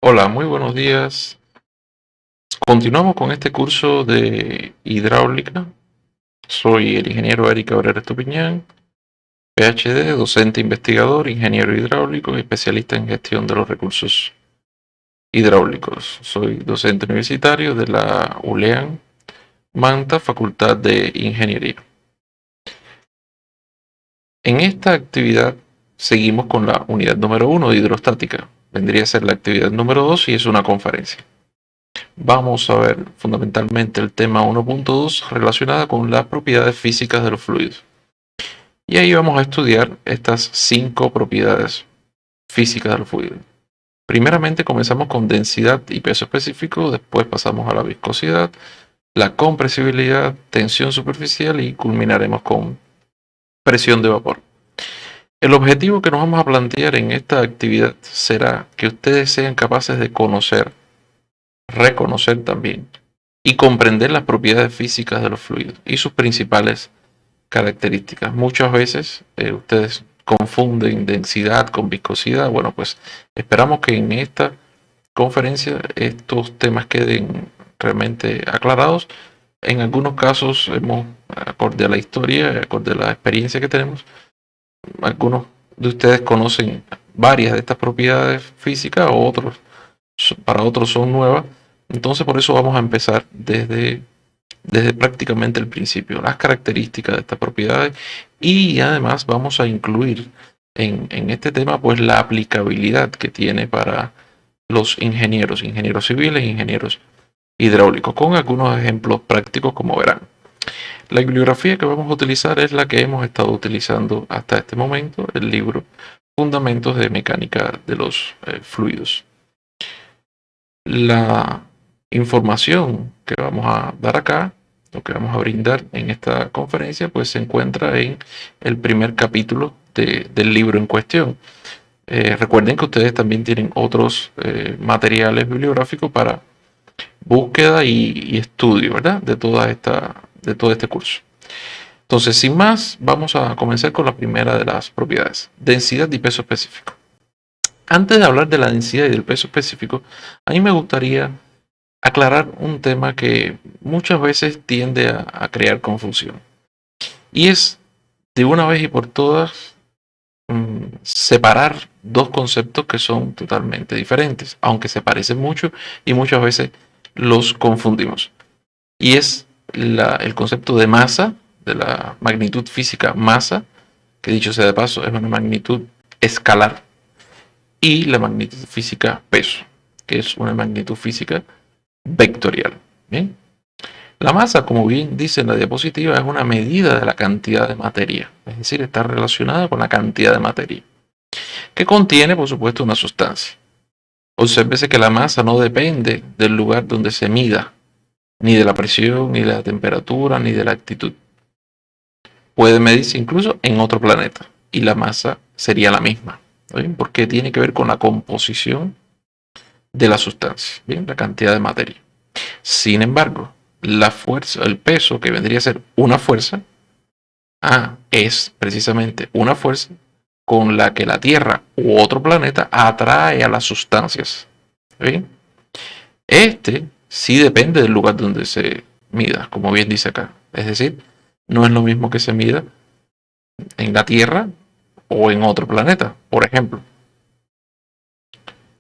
Hola, muy buenos días. Continuamos con este curso de hidráulica. Soy el ingeniero Eric Cabrera Estupiñán, PhD, docente investigador, ingeniero hidráulico y especialista en gestión de los recursos hidráulicos. Soy docente universitario de la ULEAN Manta, Facultad de Ingeniería. En esta actividad seguimos con la unidad número 1 de hidrostática. Vendría a ser la actividad número 2 y es una conferencia. Vamos a ver fundamentalmente el tema 1.2 relacionada con las propiedades físicas de los fluidos. Y ahí vamos a estudiar estas 5 propiedades físicas de los fluidos. Primeramente comenzamos con densidad y peso específico, después pasamos a la viscosidad, la compresibilidad, tensión superficial y culminaremos con presión de vapor. El objetivo que nos vamos a plantear en esta actividad será que ustedes sean capaces de conocer, reconocer también y comprender las propiedades físicas de los fluidos y sus principales características. Muchas veces ustedes confunden densidad con viscosidad. Bueno, pues esperamos que en esta conferencia estos temas queden realmente aclarados. En algunos casos hemos, acorde a la historia, acorde a la experiencia que tenemos, algunos de ustedes conocen varias de estas propiedades físicas, o otros, para otros son nuevas. Entonces por eso vamos a empezar desde prácticamente el principio, las características de estas propiedades, y además vamos a incluir en este tema pues la aplicabilidad que tiene para los ingenieros civiles e ingenieros hidráulicos, con algunos ejemplos prácticos como verán. La bibliografía que vamos a utilizar es la que hemos estado utilizando hasta este momento, el libro Fundamentos de Mecánica de los Fluidos. La información que vamos a dar acá, lo que vamos a brindar en esta conferencia, pues se encuentra en el primer capítulo del libro en cuestión. Recuerden que ustedes también tienen otros materiales bibliográficos para búsqueda y estudio, ¿verdad? De todo este curso. Entonces, sin más, vamos a comenzar con la primera de las propiedades: densidad y peso específico. Antes de hablar de la densidad y del peso específico, a mí me gustaría aclarar un tema que muchas veces tiende a crear confusión. Y es, de una vez y por todas, separar dos conceptos que son totalmente diferentes, aunque se parecen mucho y muchas veces los confundimos. Y es el concepto de masa, de la magnitud física masa, que dicho sea de paso es una magnitud escalar, y la magnitud física peso, que es una magnitud física vectorial. Bien. La masa, como bien dice en la diapositiva, es una medida de la cantidad de materia, es decir, está relacionada con la cantidad de materia, que contiene, por supuesto, una sustancia. Obsérvese que la masa no depende del lugar donde se mida, ni de la presión, ni de la temperatura, ni de la altitud. Puede medirse incluso en otro planeta y la masa sería la misma, ¿bien? Porque tiene que ver con la composición de la sustancia, ¿bien? La cantidad de materia. Sin embargo, la fuerza, el peso, que vendría a ser una fuerza, es precisamente una fuerza con la que la Tierra u otro planeta atrae a las sustancias. ¿Bien? Este sí depende del lugar donde se mida, como bien dice acá. Es decir, no es lo mismo que se mida en la Tierra o en otro planeta, por ejemplo.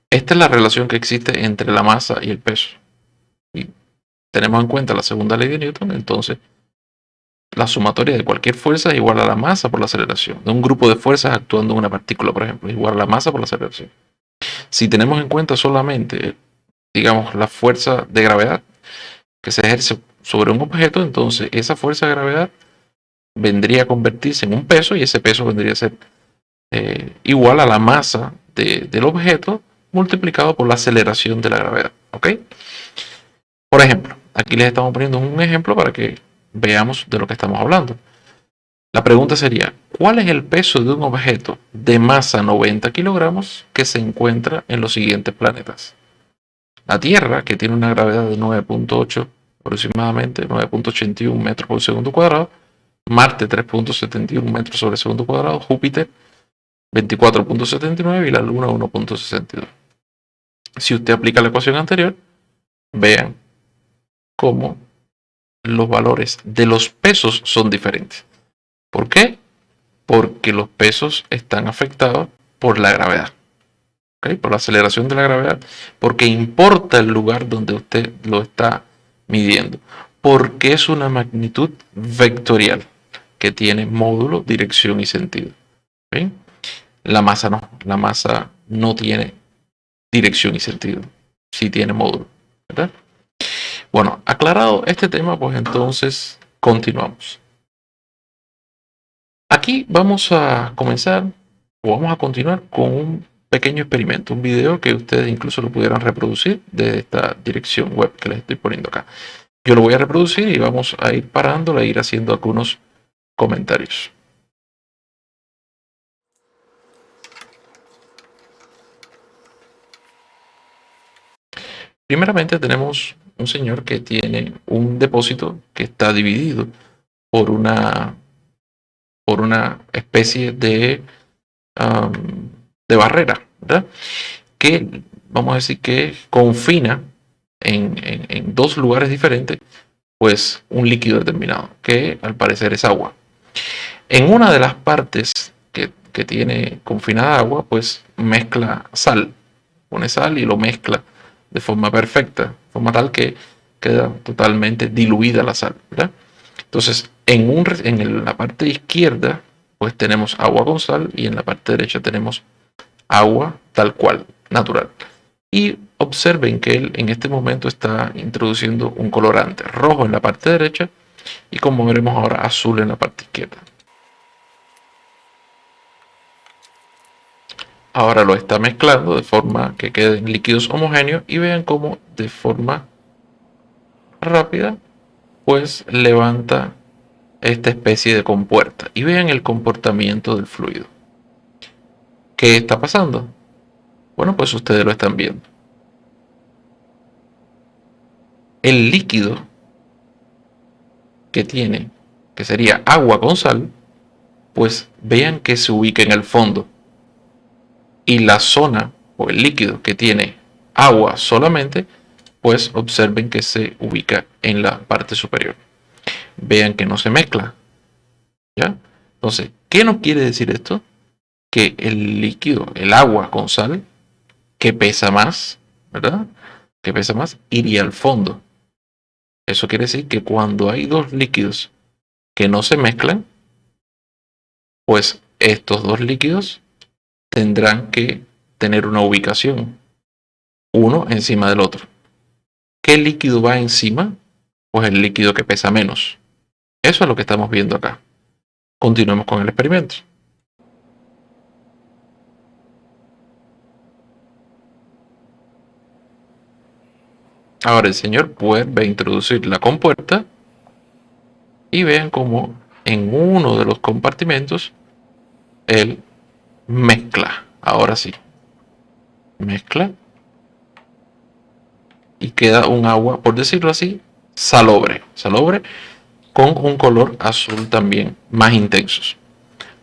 Esta es la relación que existe entre la masa y el peso. Y tenemos en cuenta la segunda ley de Newton, entonces la sumatoria de cualquier fuerza es igual a la masa por la aceleración. De un grupo de fuerzas actuando en una partícula, por ejemplo, es igual a la masa por la aceleración. Si tenemos en cuenta solamente, digamos, la fuerza de gravedad que se ejerce sobre un objeto, entonces esa fuerza de gravedad vendría a convertirse en un peso, y ese peso vendría a ser igual a la masa del objeto multiplicado por la aceleración de la gravedad. ¿Ok? Por ejemplo, aquí les estamos poniendo un ejemplo para que veamos de lo que estamos hablando. La pregunta sería, ¿cuál es el peso de un objeto de masa 90 kilogramos que se encuentra en los siguientes planetas? La Tierra, que tiene una gravedad de 9.8, aproximadamente 9.81 metros por segundo cuadrado; Marte, 3.71 metros sobre segundo cuadrado; Júpiter, 24.79, y la Luna, 1.62. Si usted aplica la ecuación anterior, vean cómo los valores de los pesos son diferentes. ¿Por qué? Porque los pesos están afectados por la gravedad, ¿okay? Por la aceleración de la gravedad, porque importa el lugar donde usted lo está midiendo, porque es una magnitud vectorial que tiene módulo, dirección y sentido. ¿Okay? La masa no tiene dirección y sentido, sí tiene módulo, ¿verdad? Bueno, aclarado este tema, pues entonces continuamos. Aquí vamos a comenzar o vamos a continuar con un pequeño experimento, un video que ustedes incluso lo pudieran reproducir de esta dirección web que les estoy poniendo acá. Yo lo voy a reproducir y vamos a ir parándola e ir haciendo algunos comentarios. Primeramente tenemos un señor que tiene un depósito que está dividido por una especie de barrera, ¿verdad? Que vamos a decir que confina en dos lugares diferentes, pues un líquido determinado, que al parecer es agua. En una de las partes que tiene confinada agua, pues mezcla sal, pone sal y lo mezcla de forma perfecta, de forma tal que queda totalmente diluida la sal, ¿verdad? Entonces, en la parte izquierda, pues tenemos agua con sal y en la parte derecha tenemos agua tal cual, natural. Y observen que él en este momento está introduciendo un colorante rojo en la parte derecha y, como veremos ahora, azul en la parte izquierda. Ahora lo está mezclando de forma que queden líquidos homogéneos y vean cómo de forma rápida pues levanta esta especie de compuerta y vean el comportamiento del fluido. ¿Qué está pasando? Bueno, pues ustedes lo están viendo. El líquido que tiene, que sería agua con sal, pues vean que se ubica en el fondo. Y la zona o el líquido que tiene agua solamente, pues observen que se ubica en la parte superior. Vean que no se mezcla, ¿ya? Entonces, ¿qué nos quiere decir esto? Que el líquido, el agua con sal, que pesa más, ¿verdad? Que pesa más, iría al fondo. Eso quiere decir que cuando hay dos líquidos que no se mezclan, pues estos dos líquidos tendrán que tener una ubicación, uno encima del otro. ¿Qué líquido va encima? Pues el líquido que pesa menos. Eso es lo que estamos viendo acá. Continuemos con el experimento. Ahora el señor vuelve a introducir la compuerta y vean cómo en uno de los compartimentos él mezcla. Ahora sí. Mezcla y queda un agua, por decirlo así, salobre. Salobre con un color azul también más intenso.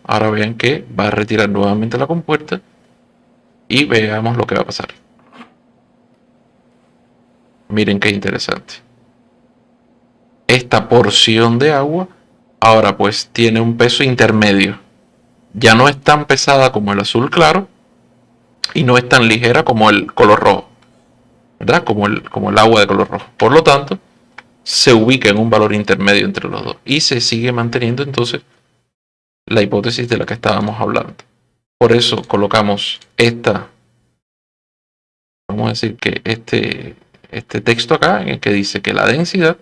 Ahora vean que va a retirar nuevamente la compuerta y veamos lo que va a pasar. Miren qué interesante. Esta porción de agua ahora pues tiene un peso intermedio. Ya no es tan pesada como el azul claro y no es tan ligera como el color rojo, ¿verdad? Como el agua de color rojo. Por lo tanto, se ubica en un valor intermedio entre los dos y se sigue manteniendo entonces la hipótesis de la que estábamos hablando. Por eso colocamos vamos a decir que este texto acá en el que dice que la densidad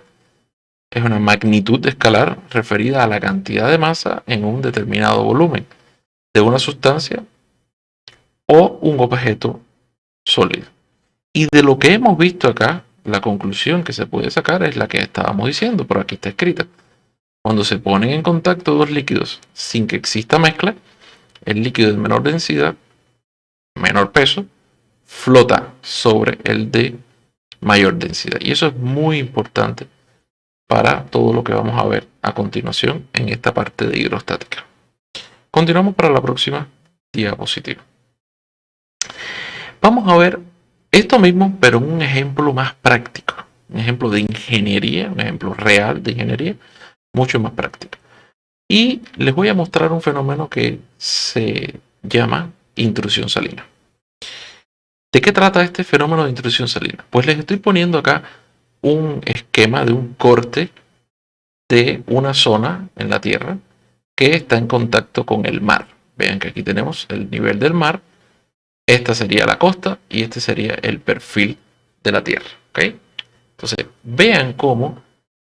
es una magnitud escalar referida a la cantidad de masa en un determinado volumen de una sustancia o un objeto sólido. Y de lo que hemos visto acá, la conclusión que se puede sacar es la que estábamos diciendo, pero aquí está escrita. Cuando se ponen en contacto dos líquidos sin que exista mezcla, el líquido de menor densidad, menor peso, flota sobre el de mayor densidad. Y eso es muy importante para todo lo que vamos a ver a continuación en esta parte de hidrostática. Continuamos para la próxima diapositiva. Vamos a ver Esto mismo, pero en un ejemplo más práctico, un ejemplo de ingeniería, un ejemplo real de ingeniería, mucho más práctico. Y les voy a mostrar un fenómeno que se llama intrusión salina. ¿De qué trata este fenómeno de intrusión salina? Pues les estoy poniendo acá un esquema de un corte de una zona en la Tierra que está en contacto con el mar. Vean que aquí tenemos el nivel del mar, esta sería la costa y este sería el perfil de la Tierra. ¿Ok? Entonces, vean cómo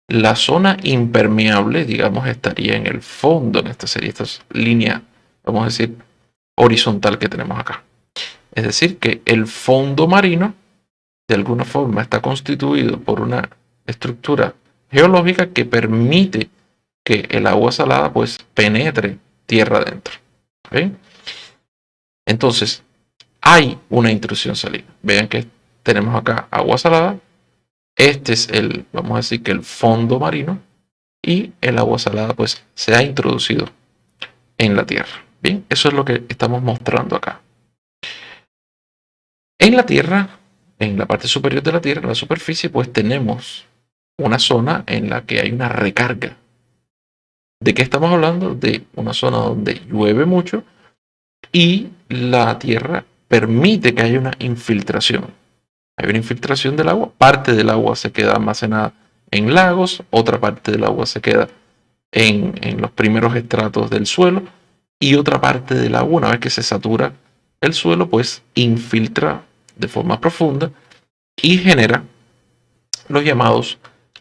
la zona impermeable, digamos, estaría en el fondo, en esta serie, esta línea, vamos a decir, horizontal que tenemos acá. Es decir, que el fondo marino, de alguna forma, está constituido por una estructura geológica que permite que el agua salada, pues, penetre tierra adentro. ¿Okay? Entonces, hay una intrusión salina. Vean que tenemos acá agua salada. Este es el, vamos a decir que el fondo marino. Y el agua salada pues se ha introducido en la Tierra. Bien, eso es lo que estamos mostrando acá. En la Tierra, en la parte superior de la Tierra, en la superficie, pues tenemos una zona en la que hay una recarga. ¿De qué estamos hablando? De una zona donde llueve mucho y la Tierra permite que haya una infiltración. Hay una infiltración del agua, parte del agua se queda almacenada en lagos, otra parte del agua se queda en los primeros estratos del suelo y otra parte del agua, una vez que se satura el suelo, pues infiltra de forma profunda y genera los llamados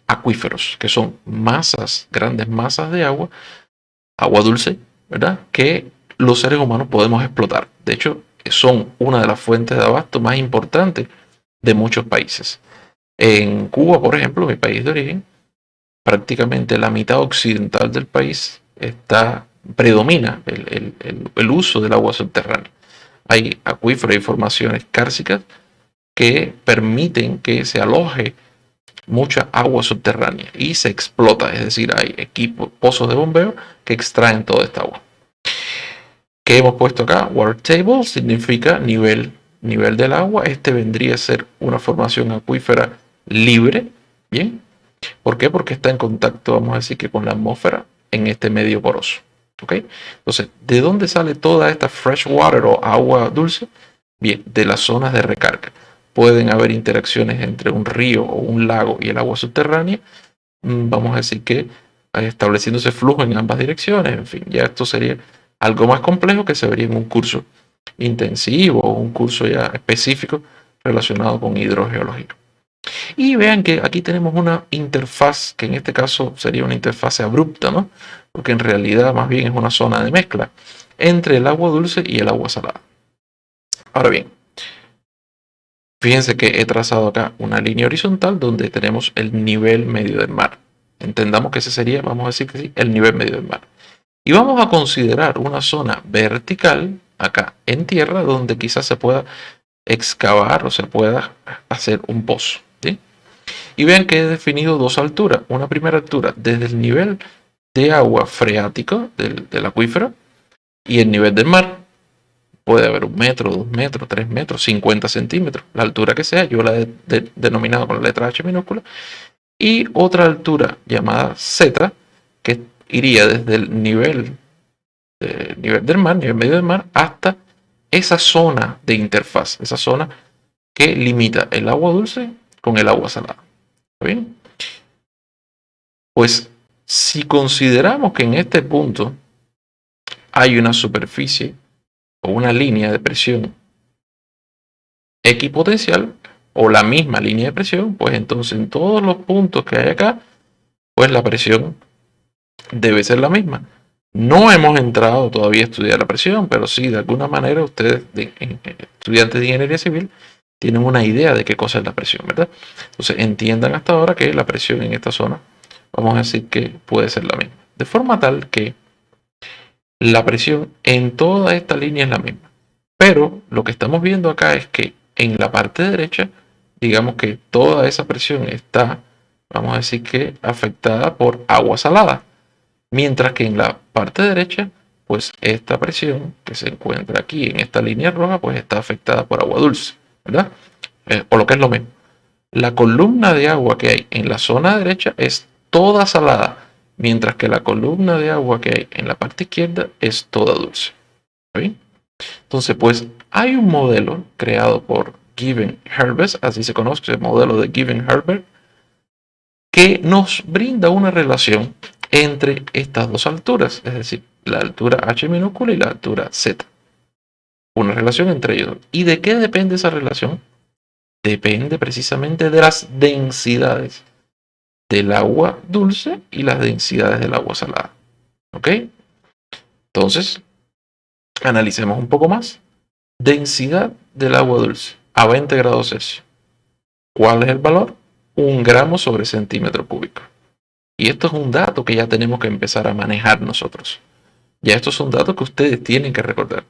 acuíferos, que son masas, grandes masas de agua, agua dulce, ¿verdad? Que los seres humanos podemos explotar. De hecho, son una de las fuentes de abasto más importantes de muchos países. En Cuba, por ejemplo, mi país de origen, prácticamente la mitad occidental del país predomina el uso del agua subterránea. Hay acuíferos y formaciones cársticas que permiten que se aloje mucha agua subterránea y se explota, es decir, hay equipos, pozos de bombeo que extraen toda esta agua. ¿Qué hemos puesto acá? Water table significa nivel del agua. Este vendría a ser una formación acuífera libre, ¿bien? ¿Por qué? Porque está en contacto, vamos a decir, que con la atmósfera en este medio poroso. ¿Ok? Entonces, ¿de dónde sale toda esta fresh water o agua dulce? Bien, de las zonas de recarga. Pueden haber interacciones entre un río o un lago y el agua subterránea. Vamos a decir que estableciéndose flujo en ambas direcciones. En fin, ya esto sería algo más complejo que se vería en un curso intensivo o un curso ya específico relacionado con hidrogeología. Y vean que aquí tenemos una interfaz, que en este caso sería una interfaz abrupta, ¿no? Porque en realidad más bien es una zona de mezcla entre el agua dulce y el agua salada. Ahora bien, fíjense que he trazado acá una línea horizontal donde tenemos el nivel medio del mar. Entendamos que ese sería, vamos a decir que sí, el nivel medio del mar. Y vamos a considerar una zona vertical acá en tierra donde quizás se pueda excavar o se pueda hacer un pozo. ¿Sí? Y vean que he definido dos alturas. Una primera altura desde el nivel de agua freático del acuífero y el nivel del mar. Puede haber 1 metro, 2 metros, 3 metros, 50 centímetros, la altura que sea. Yo la he denominado con la letra H minúscula. Y otra altura llamada Z, que iría desde el nivel del mar, nivel medio del mar, hasta esa zona de interfaz, esa zona que limita el agua dulce con el agua salada. ¿Está bien? Pues si consideramos que en este punto hay una superficie o una línea de presión equipotencial o la misma línea de presión, pues entonces en todos los puntos que hay acá, pues la presión debe ser la misma. No hemos entrado todavía a estudiar la presión, pero sí, de alguna manera ustedes, estudiantes de ingeniería civil, tienen una idea de qué cosa es la presión, ¿verdad? Entonces entiendan hasta ahora que la presión en esta zona, vamos a decir que puede ser la misma. De forma tal que la presión en toda esta línea es la misma. Pero lo que estamos viendo acá es que en la parte derecha, digamos que toda esa presión está, vamos a decir que afectada por agua salada. Mientras que en la parte derecha, pues esta presión que se encuentra aquí en esta línea roja, pues está afectada por agua dulce, ¿verdad? o lo que es lo mismo. La columna de agua que hay en la zona derecha es toda salada, mientras que la columna de agua que hay en la parte izquierda es toda dulce. ¿Está bien? Entonces, pues hay un modelo creado por Given Herbert, así se conoce el modelo de Given Herbert, que nos brinda una relación entre estas dos alturas, es decir, la altura h minúscula y la altura z. Una relación entre ellos. ¿Y de qué depende esa relación? Depende precisamente de las densidades del agua dulce y las densidades del agua salada. ¿Ok? Entonces, analicemos un poco más. Densidad del agua dulce a 20 grados Celsius. ¿Cuál es el valor? 1 gramo sobre centímetro cúbico. Y esto es un dato que ya tenemos que empezar a manejar nosotros. Ya estos son datos que ustedes tienen que recordar.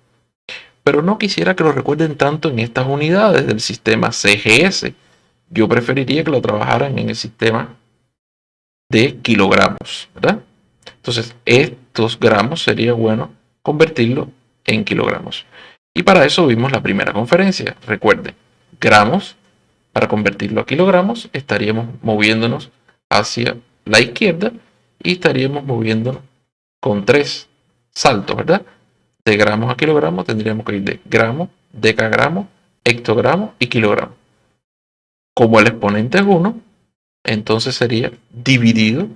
Pero no quisiera que lo recuerden tanto en estas unidades del sistema CGS. Yo preferiría que lo trabajaran en el sistema de kilogramos, ¿verdad? Entonces, estos gramos sería bueno convertirlo en kilogramos. Y para eso vimos la primera conferencia. Recuerden, gramos, para convertirlo a kilogramos, estaríamos moviéndonos hacia la izquierda y estaríamos moviéndonos con 3 saltos, ¿verdad? De gramos a kilogramos tendríamos que ir de gramo, decagramo, hectogramo y kilogramo. Como el exponente es 1, entonces sería dividido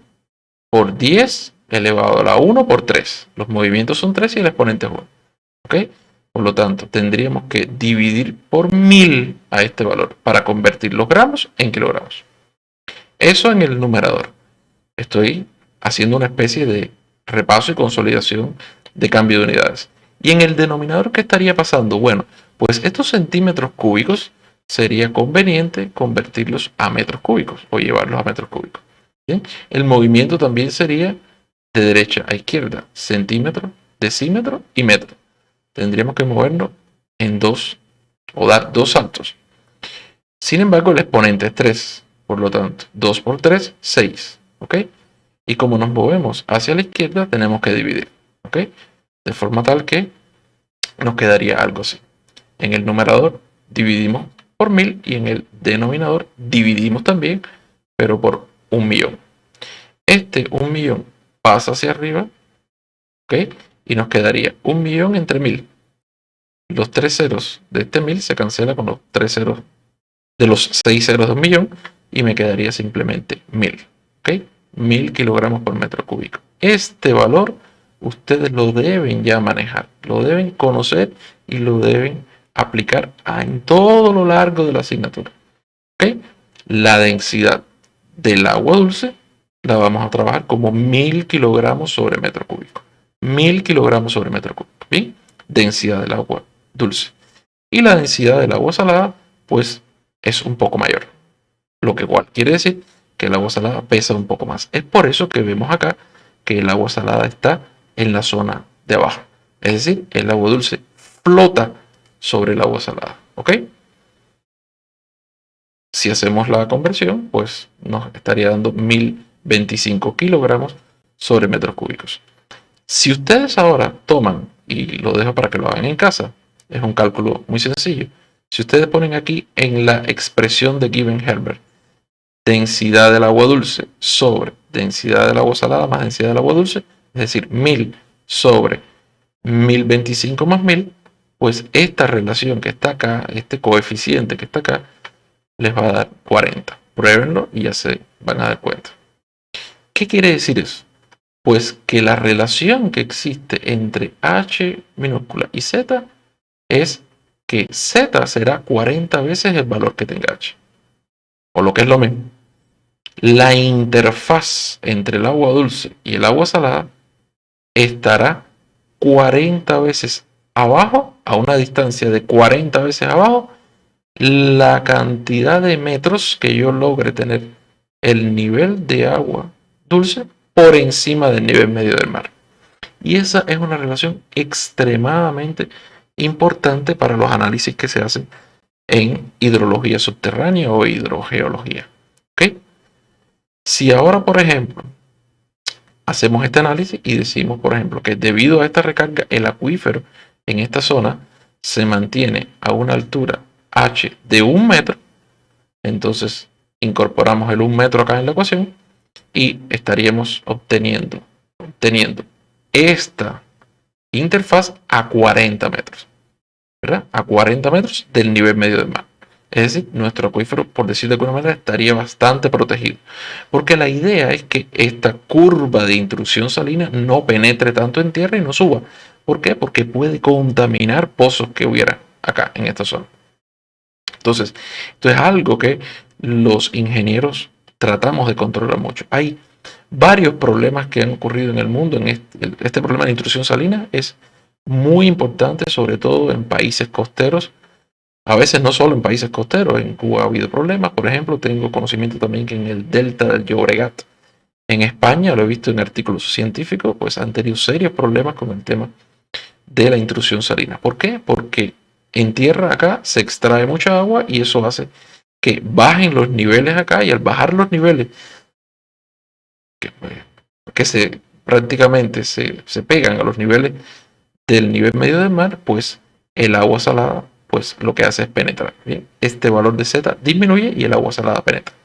por 10 elevado a la 1 por 3. Los movimientos son 3 y el exponente es 1. ¿Ok? Por lo tanto, tendríamos que dividir por 1000 a este valor para convertir los gramos en kilogramos. Eso en el numerador. Estoy haciendo una especie de repaso y consolidación de cambio de unidades. Y en el denominador, ¿qué estaría pasando? Bueno, pues estos centímetros cúbicos sería conveniente convertirlos a metros cúbicos o llevarlos a metros cúbicos. ¿Bien? El movimiento también sería de derecha a izquierda, centímetro, decímetro y metro. Tendríamos que movernos en 2 o dar 2 saltos. Sin embargo, el exponente es 3, por lo tanto, 2 por 3, 6. ¿Ok? Y como nos movemos hacia la izquierda, tenemos que dividir. ¿Ok? De forma tal que nos quedaría algo así. En el numerador dividimos por 1000 y en el denominador dividimos también, pero por 1.000.000. Este 1.000.000 pasa hacia arriba, ¿ok? Y nos quedaría 1.000.000 entre 1000. Los 3 ceros de este 1000 se cancela con los 3 ceros de los 6 ceros de 1.000.000 y me quedaría simplemente 1000. ¿Ok? 1000 kilogramos por metro cúbico. Este valor ustedes lo deben ya manejar, lo deben conocer y lo deben aplicar en todo lo largo de la asignatura. ¿Ok? La densidad del agua dulce la vamos a trabajar como 1000 kilogramos sobre metro cúbico. 1000 kilogramos sobre metro cúbico. ¿Bien? Densidad del agua dulce. Y la densidad del agua salada, pues, es un poco mayor. Lo que igual quiere decir que el agua salada pesa un poco más. Es por eso que vemos acá que el agua salada está en la zona de abajo. Es decir, el agua dulce flota sobre el agua salada. ¿Ok? Si hacemos la conversión, pues nos estaría dando 1025 kilogramos sobre metros cúbicos. Si ustedes ahora toman, y lo dejo para que lo hagan en casa, es un cálculo muy sencillo. Si ustedes ponen aquí en la expresión de Given Herbert, densidad del agua dulce sobre densidad del agua salada más densidad del agua dulce, es decir, 1000 sobre 1025 más 1000, pues esta relación que está acá, este coeficiente que está acá, les va a dar 40. Pruébenlo y ya se van a dar cuenta. ¿Qué quiere decir eso? Pues que la relación que existe entre H minúscula y Z es que Z será 40 veces el valor que tenga H. O lo que es lo mismo. La interfaz entre el agua dulce y el agua salada estará 40 veces abajo, a una distancia de 40 veces abajo, la cantidad de metros que yo logre tener el nivel de agua dulce por encima del nivel medio del mar. Y esa es una relación extremadamente importante para los análisis que se hacen en hidrología subterránea o hidrogeología. ¿Ok? Si ahora, por ejemplo, hacemos este análisis y decimos, por ejemplo, que debido a esta recarga, el acuífero en esta zona se mantiene a una altura H de 1 metro, Entonces incorporamos el 1 metro acá en la ecuación y estaríamos obteniendo esta interfaz a 40 metros, ¿verdad? A 40 metros del nivel medio del mar. Es decir, nuestro acuífero, por decir de alguna manera, estaría bastante protegido. Porque la idea es que esta curva de intrusión salina no penetre tanto en tierra y no suba. ¿Por qué? Porque puede contaminar pozos que hubiera acá en esta zona. Entonces, esto es algo que los ingenieros tratamos de controlar mucho. Hay varios problemas que han ocurrido en el mundo. Este problema de intrusión salina es muy importante, sobre todo en países costeros. A veces no solo en países costeros, en Cuba ha habido problemas. Por ejemplo, tengo conocimiento también que en el delta del Llobregat, en España, lo he visto en artículos científicos, pues han tenido serios problemas con el tema de la intrusión salina. ¿Por qué? Porque en tierra acá se extrae mucha agua y eso hace que bajen los niveles acá, y al bajar los niveles que prácticamente se pegan a los niveles del nivel medio del mar, pues el agua salada pues lo que hace es penetrar. Bien, este valor de Z disminuye y el agua salada penetra.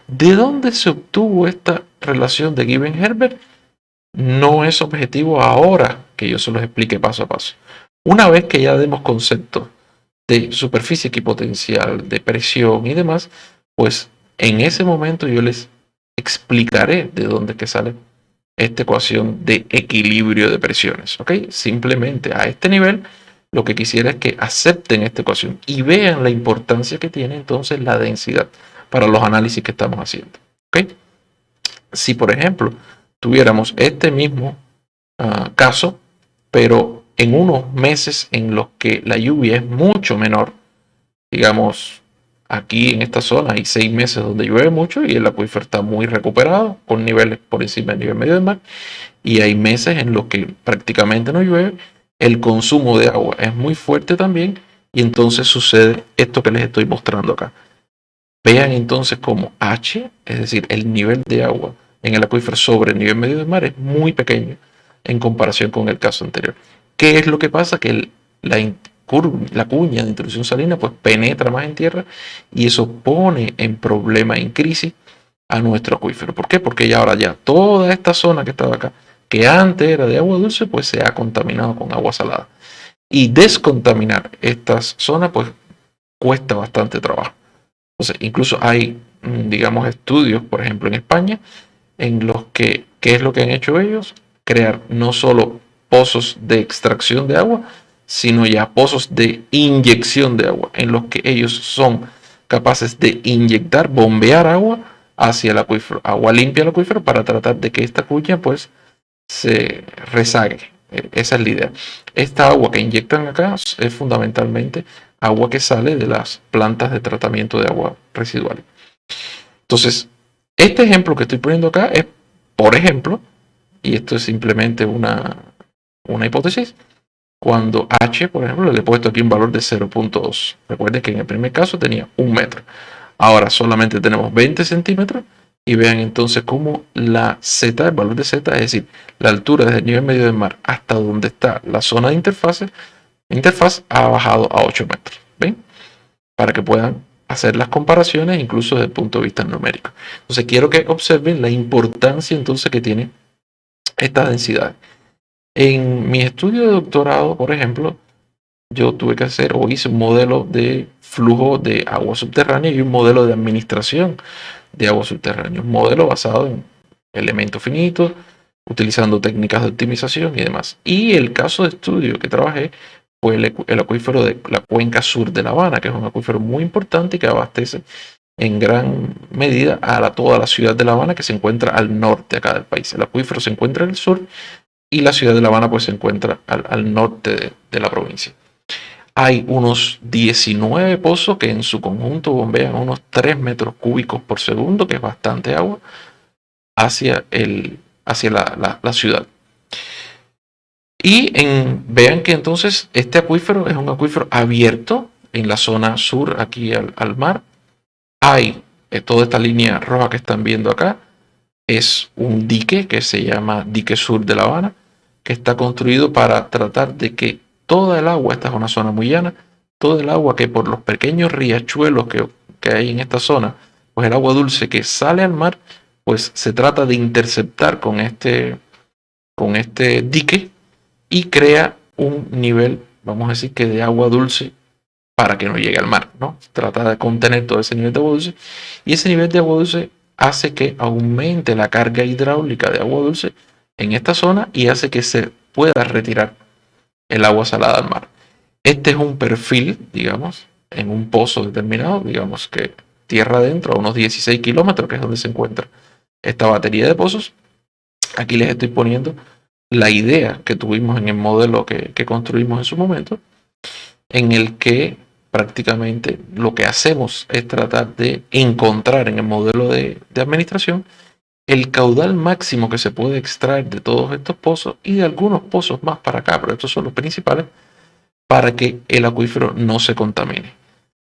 ¿De dónde se obtuvo esta relación de Gibbon-Herbert? No es objetivo ahora que yo se los explique paso a paso. Una vez que ya demos conceptos de superficie equipotencial, de presión y demás, pues en ese momento yo les explicaré de dónde que sale esta ecuación de equilibrio de presiones. ¿Ok? Simplemente a este nivel lo que quisiera es que acepten esta ecuación y vean la importancia que tiene entonces la densidad para los análisis que estamos haciendo. ¿Ok? Si por ejemplo tuviéramos este mismo caso, pero en unos meses en los que la lluvia es mucho menor, digamos, aquí en esta zona hay 6 meses donde llueve mucho y el acuífero está muy recuperado, con niveles por encima del nivel medio del mar, y hay meses en los que prácticamente no llueve, el consumo de agua es muy fuerte también, y entonces sucede esto que les estoy mostrando acá. Vean entonces como H, es decir, el nivel de agua en el acuífero sobre el nivel medio del mar es muy pequeño en comparación con el caso anterior. ¿Qué es lo que pasa? Que la cuña de intrusión salina pues penetra más en tierra y eso pone en problema, en crisis a nuestro acuífero. ¿Por qué? Porque ya ahora ya toda esta zona que estaba acá, que antes era de agua dulce, pues se ha contaminado con agua salada. Y descontaminar estas zonas pues cuesta bastante trabajo. Entonces, incluso hay, digamos, estudios, por ejemplo, en España, en los que, ¿qué es lo que han hecho ellos? Crear no solo pozos de extracción de agua, sino ya pozos de inyección de agua, en los que ellos son capaces de inyectar, bombear agua hacia el acuífero, agua limpia al acuífero, para tratar de que esta cuña pues se rezague. Esa es la idea. Esta agua que inyectan acá es fundamentalmente agua que sale de las plantas de tratamiento de agua residual. Entonces, este ejemplo que estoy poniendo acá es, por ejemplo, y esto es simplemente una hipótesis, cuando H, por ejemplo, le he puesto aquí un valor de 0.2. Recuerden que en el primer caso tenía 1 metro. Ahora solamente tenemos 20 centímetros. Y vean entonces cómo la Z, el valor de Z, es decir, la altura desde el nivel medio del mar hasta donde está la zona de interfaz ha bajado a 8 metros. ¿Ven? Para que puedan hacer las comparaciones incluso desde el punto de vista numérico. Entonces quiero que observen la importancia entonces que tiene esta densidad. En mi estudio de doctorado, por ejemplo, yo tuve que hacer o hice un modelo de flujo de agua subterránea y un modelo de administración de agua subterránea. Un modelo basado en elementos finitos, utilizando técnicas de optimización y demás. Y el caso de estudio que trabajé fue el acuífero de la cuenca sur de La Habana, que es un acuífero muy importante y que abastece en gran medida a toda la ciudad de La Habana, que se encuentra al norte acá del país. El acuífero se encuentra en el sur y la ciudad de La Habana pues se encuentra al norte de la provincia. Hay unos 19 pozos que en su conjunto bombean unos 3 metros cúbicos por segundo, que es bastante agua, hacia la ciudad. Y vean que entonces este acuífero es un acuífero abierto en la zona sur, aquí al mar. Hay toda esta línea roja que están viendo acá, es un dique que se llama Dique Sur de La Habana, que está construido para tratar de que toda el agua, esta es una zona muy llana, todo el agua que por los pequeños riachuelos que que hay en esta zona, pues el agua dulce que sale al mar, pues se trata de interceptar con este dique y crea un nivel, vamos a decir que de agua dulce para que no llegue al mar, ¿no? Trata de contener todo ese nivel de agua dulce y ese nivel de agua dulce hace que aumente la carga hidráulica de agua dulce en esta zona y hace que se pueda retirar el agua salada al mar. Este es un perfil, digamos, en un pozo determinado, digamos que tierra adentro, a unos 16 kilómetros, que es donde se encuentra esta batería de pozos. Aquí les estoy poniendo la idea que tuvimos en el modelo que construimos en su momento, en el que prácticamente lo que hacemos es tratar de encontrar en el modelo de administración el caudal máximo que se puede extraer de todos estos pozos y de algunos pozos más para acá, pero estos son los principales, para que el acuífero no se contamine.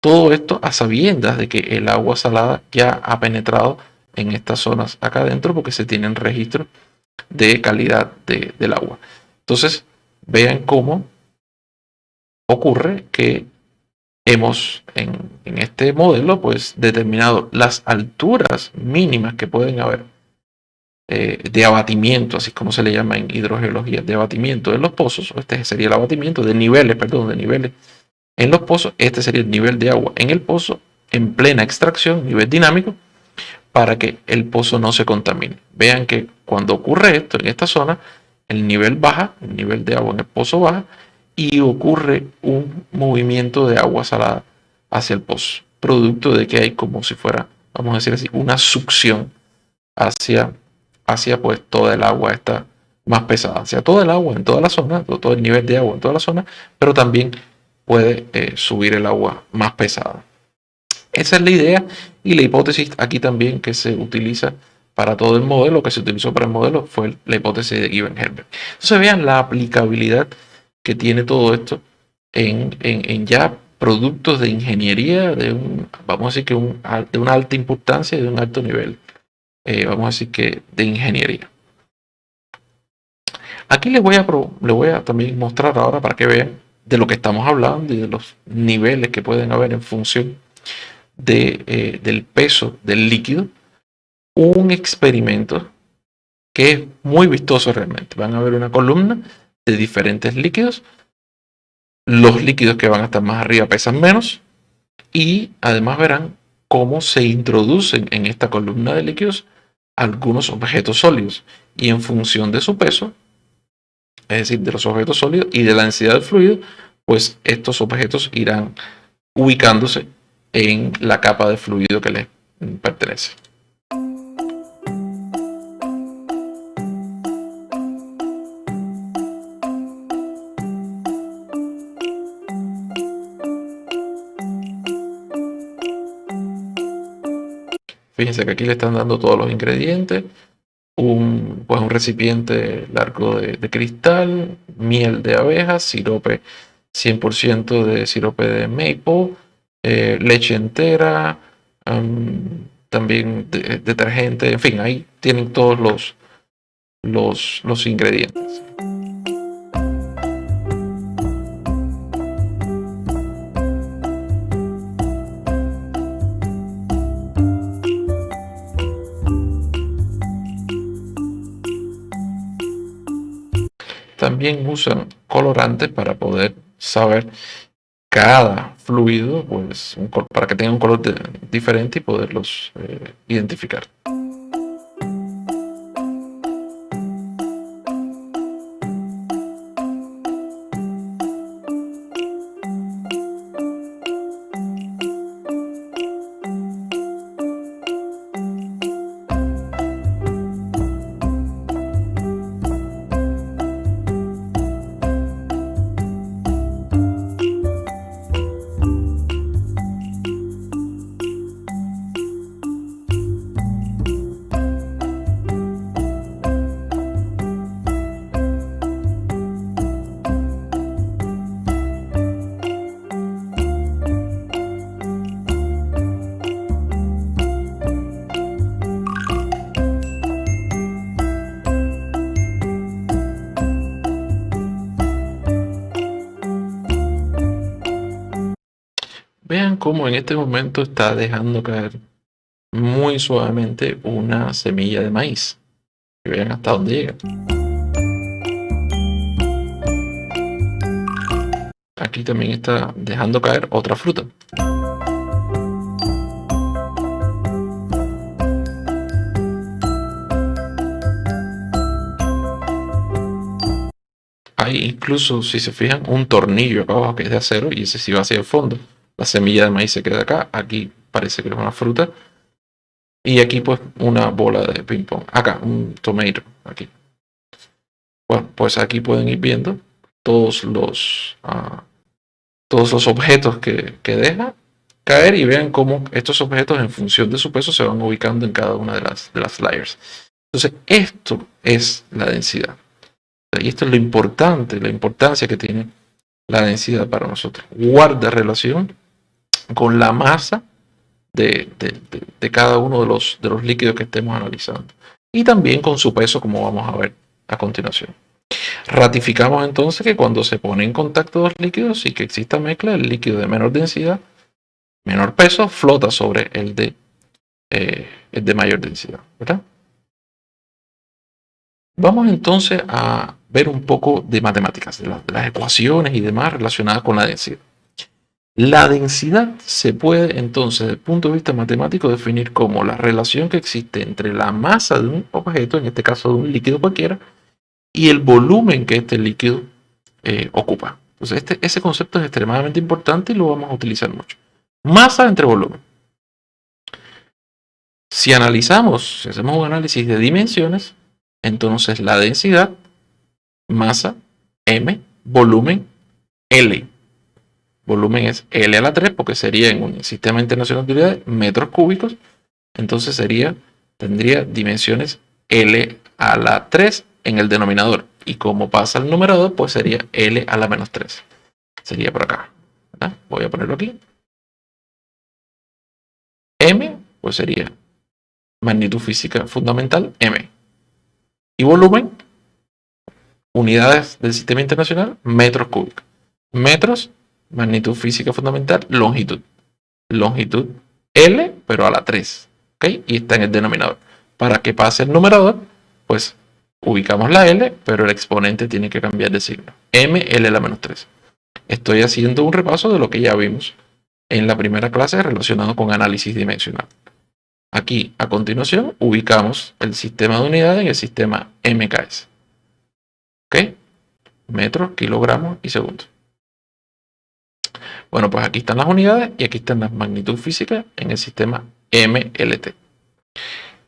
Todo esto a sabiendas de que el agua salada ya ha penetrado en estas zonas acá adentro porque se tienen registros de calidad del agua. Entonces, vean cómo ocurre que hemos en este modelo pues determinado las alturas mínimas que pueden haber de abatimiento, así como se le llama en hidrogeología, de abatimiento en los pozos. Este sería el abatimiento de niveles, perdón, de niveles en los pozos. Este sería el nivel de agua en el pozo en plena extracción, nivel dinámico, para que el pozo no se contamine. Vean que cuando ocurre esto en esta zona, el nivel baja, el nivel de agua en el pozo baja y ocurre un movimiento de agua salada hacia el pozo, producto de que hay como si fuera, vamos a decir así, una succión hacia pues toda el agua está más pesada, hacia todo el agua en toda la zona, todo el nivel de agua en toda la zona, pero también puede subir el agua más pesada. Esa es la idea y la hipótesis aquí también que se utiliza para todo el modelo, que se utilizó para el modelo, fue la hipótesis de Given-Herbert. Entonces vean la aplicabilidad que tiene todo esto en ya productos de ingeniería vamos a decir que de una alta importancia y de un alto nivel, vamos a decir que de ingeniería. Aquí les voy a también mostrar ahora para que vean de lo que estamos hablando y de los niveles que pueden haber en función del peso del líquido, un experimento que es muy vistoso realmente. Van a ver una columna de diferentes líquidos. Los líquidos que van a estar más arriba pesan menos y además verán cómo se introducen en esta columna de líquidos algunos objetos sólidos y en función de su peso, es decir, de los objetos sólidos y de la densidad del fluido, pues estos objetos irán ubicándose en la capa de fluido que les pertenece. Fíjense que aquí le están dando todos los ingredientes, un recipiente largo de cristal, miel de abejas, sirope 100% de sirope de maple, leche entera, también detergente, en fin, ahí tienen todos los ingredientes. También usan colorantes para poder saber cada fluido, pues para que tenga un color diferente y poderlos identificar. cómo en este momento está dejando caer muy suavemente una semilla de maíz. Y vean hasta dónde llega. Aquí también está dejando caer otra fruta. Hay incluso, si se fijan, un tornillo acá abajo que es de acero y ese sí va hacia el fondo. La semilla de maíz se queda acá. Aquí parece que es una fruta. Y aquí pues una bola de ping pong. Acá, un tomato. Aquí. Bueno, pues aquí pueden ir viendo todos los objetos que deja caer y vean cómo estos objetos en función de su peso se van ubicando en cada una de las layers. Entonces, esto es la densidad. Y esto es lo importante, la importancia que tiene la densidad para nosotros. Guarda relación con la masa de cada uno de los líquidos que estemos analizando. Y también con su peso, como vamos a ver a continuación. Ratificamos entonces que cuando se pone en contacto dos líquidos y que exista mezcla, el líquido de menor densidad, menor peso, flota sobre el de mayor densidad, ¿verdad? Vamos entonces a ver un poco de matemáticas, de las ecuaciones y demás relacionadas con la densidad. La densidad se puede entonces, desde el punto de vista matemático, definir como la relación que existe entre la masa de un objeto, en este caso de un líquido cualquiera, y el volumen que este líquido ocupa. Entonces ese concepto es extremadamente importante y lo vamos a utilizar mucho. Masa entre volumen. Si hacemos un análisis de dimensiones, entonces la densidad, masa, m, volumen, L. Volumen es L a la 3 porque sería en un sistema internacional de unidades metros cúbicos. Entonces tendría dimensiones L a la 3 en el denominador. Y como pasa el numerador, pues sería L a la menos 3. Sería por acá, ¿verdad? Voy a ponerlo aquí. M, pues sería magnitud física fundamental, M. Y volumen, unidades del sistema internacional, metros cúbicos. Metros, magnitud física fundamental, longitud. Longitud L, pero a la 3. ¿Ok? Y está en el denominador. Para que pase el numerador, pues ubicamos la L, pero el exponente tiene que cambiar de signo. M, L a la menos 3. Estoy haciendo un repaso de lo que ya vimos en la primera clase relacionado con análisis dimensional. Aquí, a continuación, ubicamos el sistema de unidades en el sistema MKS. ¿Ok? Metros, kilogramos y segundos. Bueno, pues aquí están las unidades y aquí están las magnitudes físicas en el sistema MLT.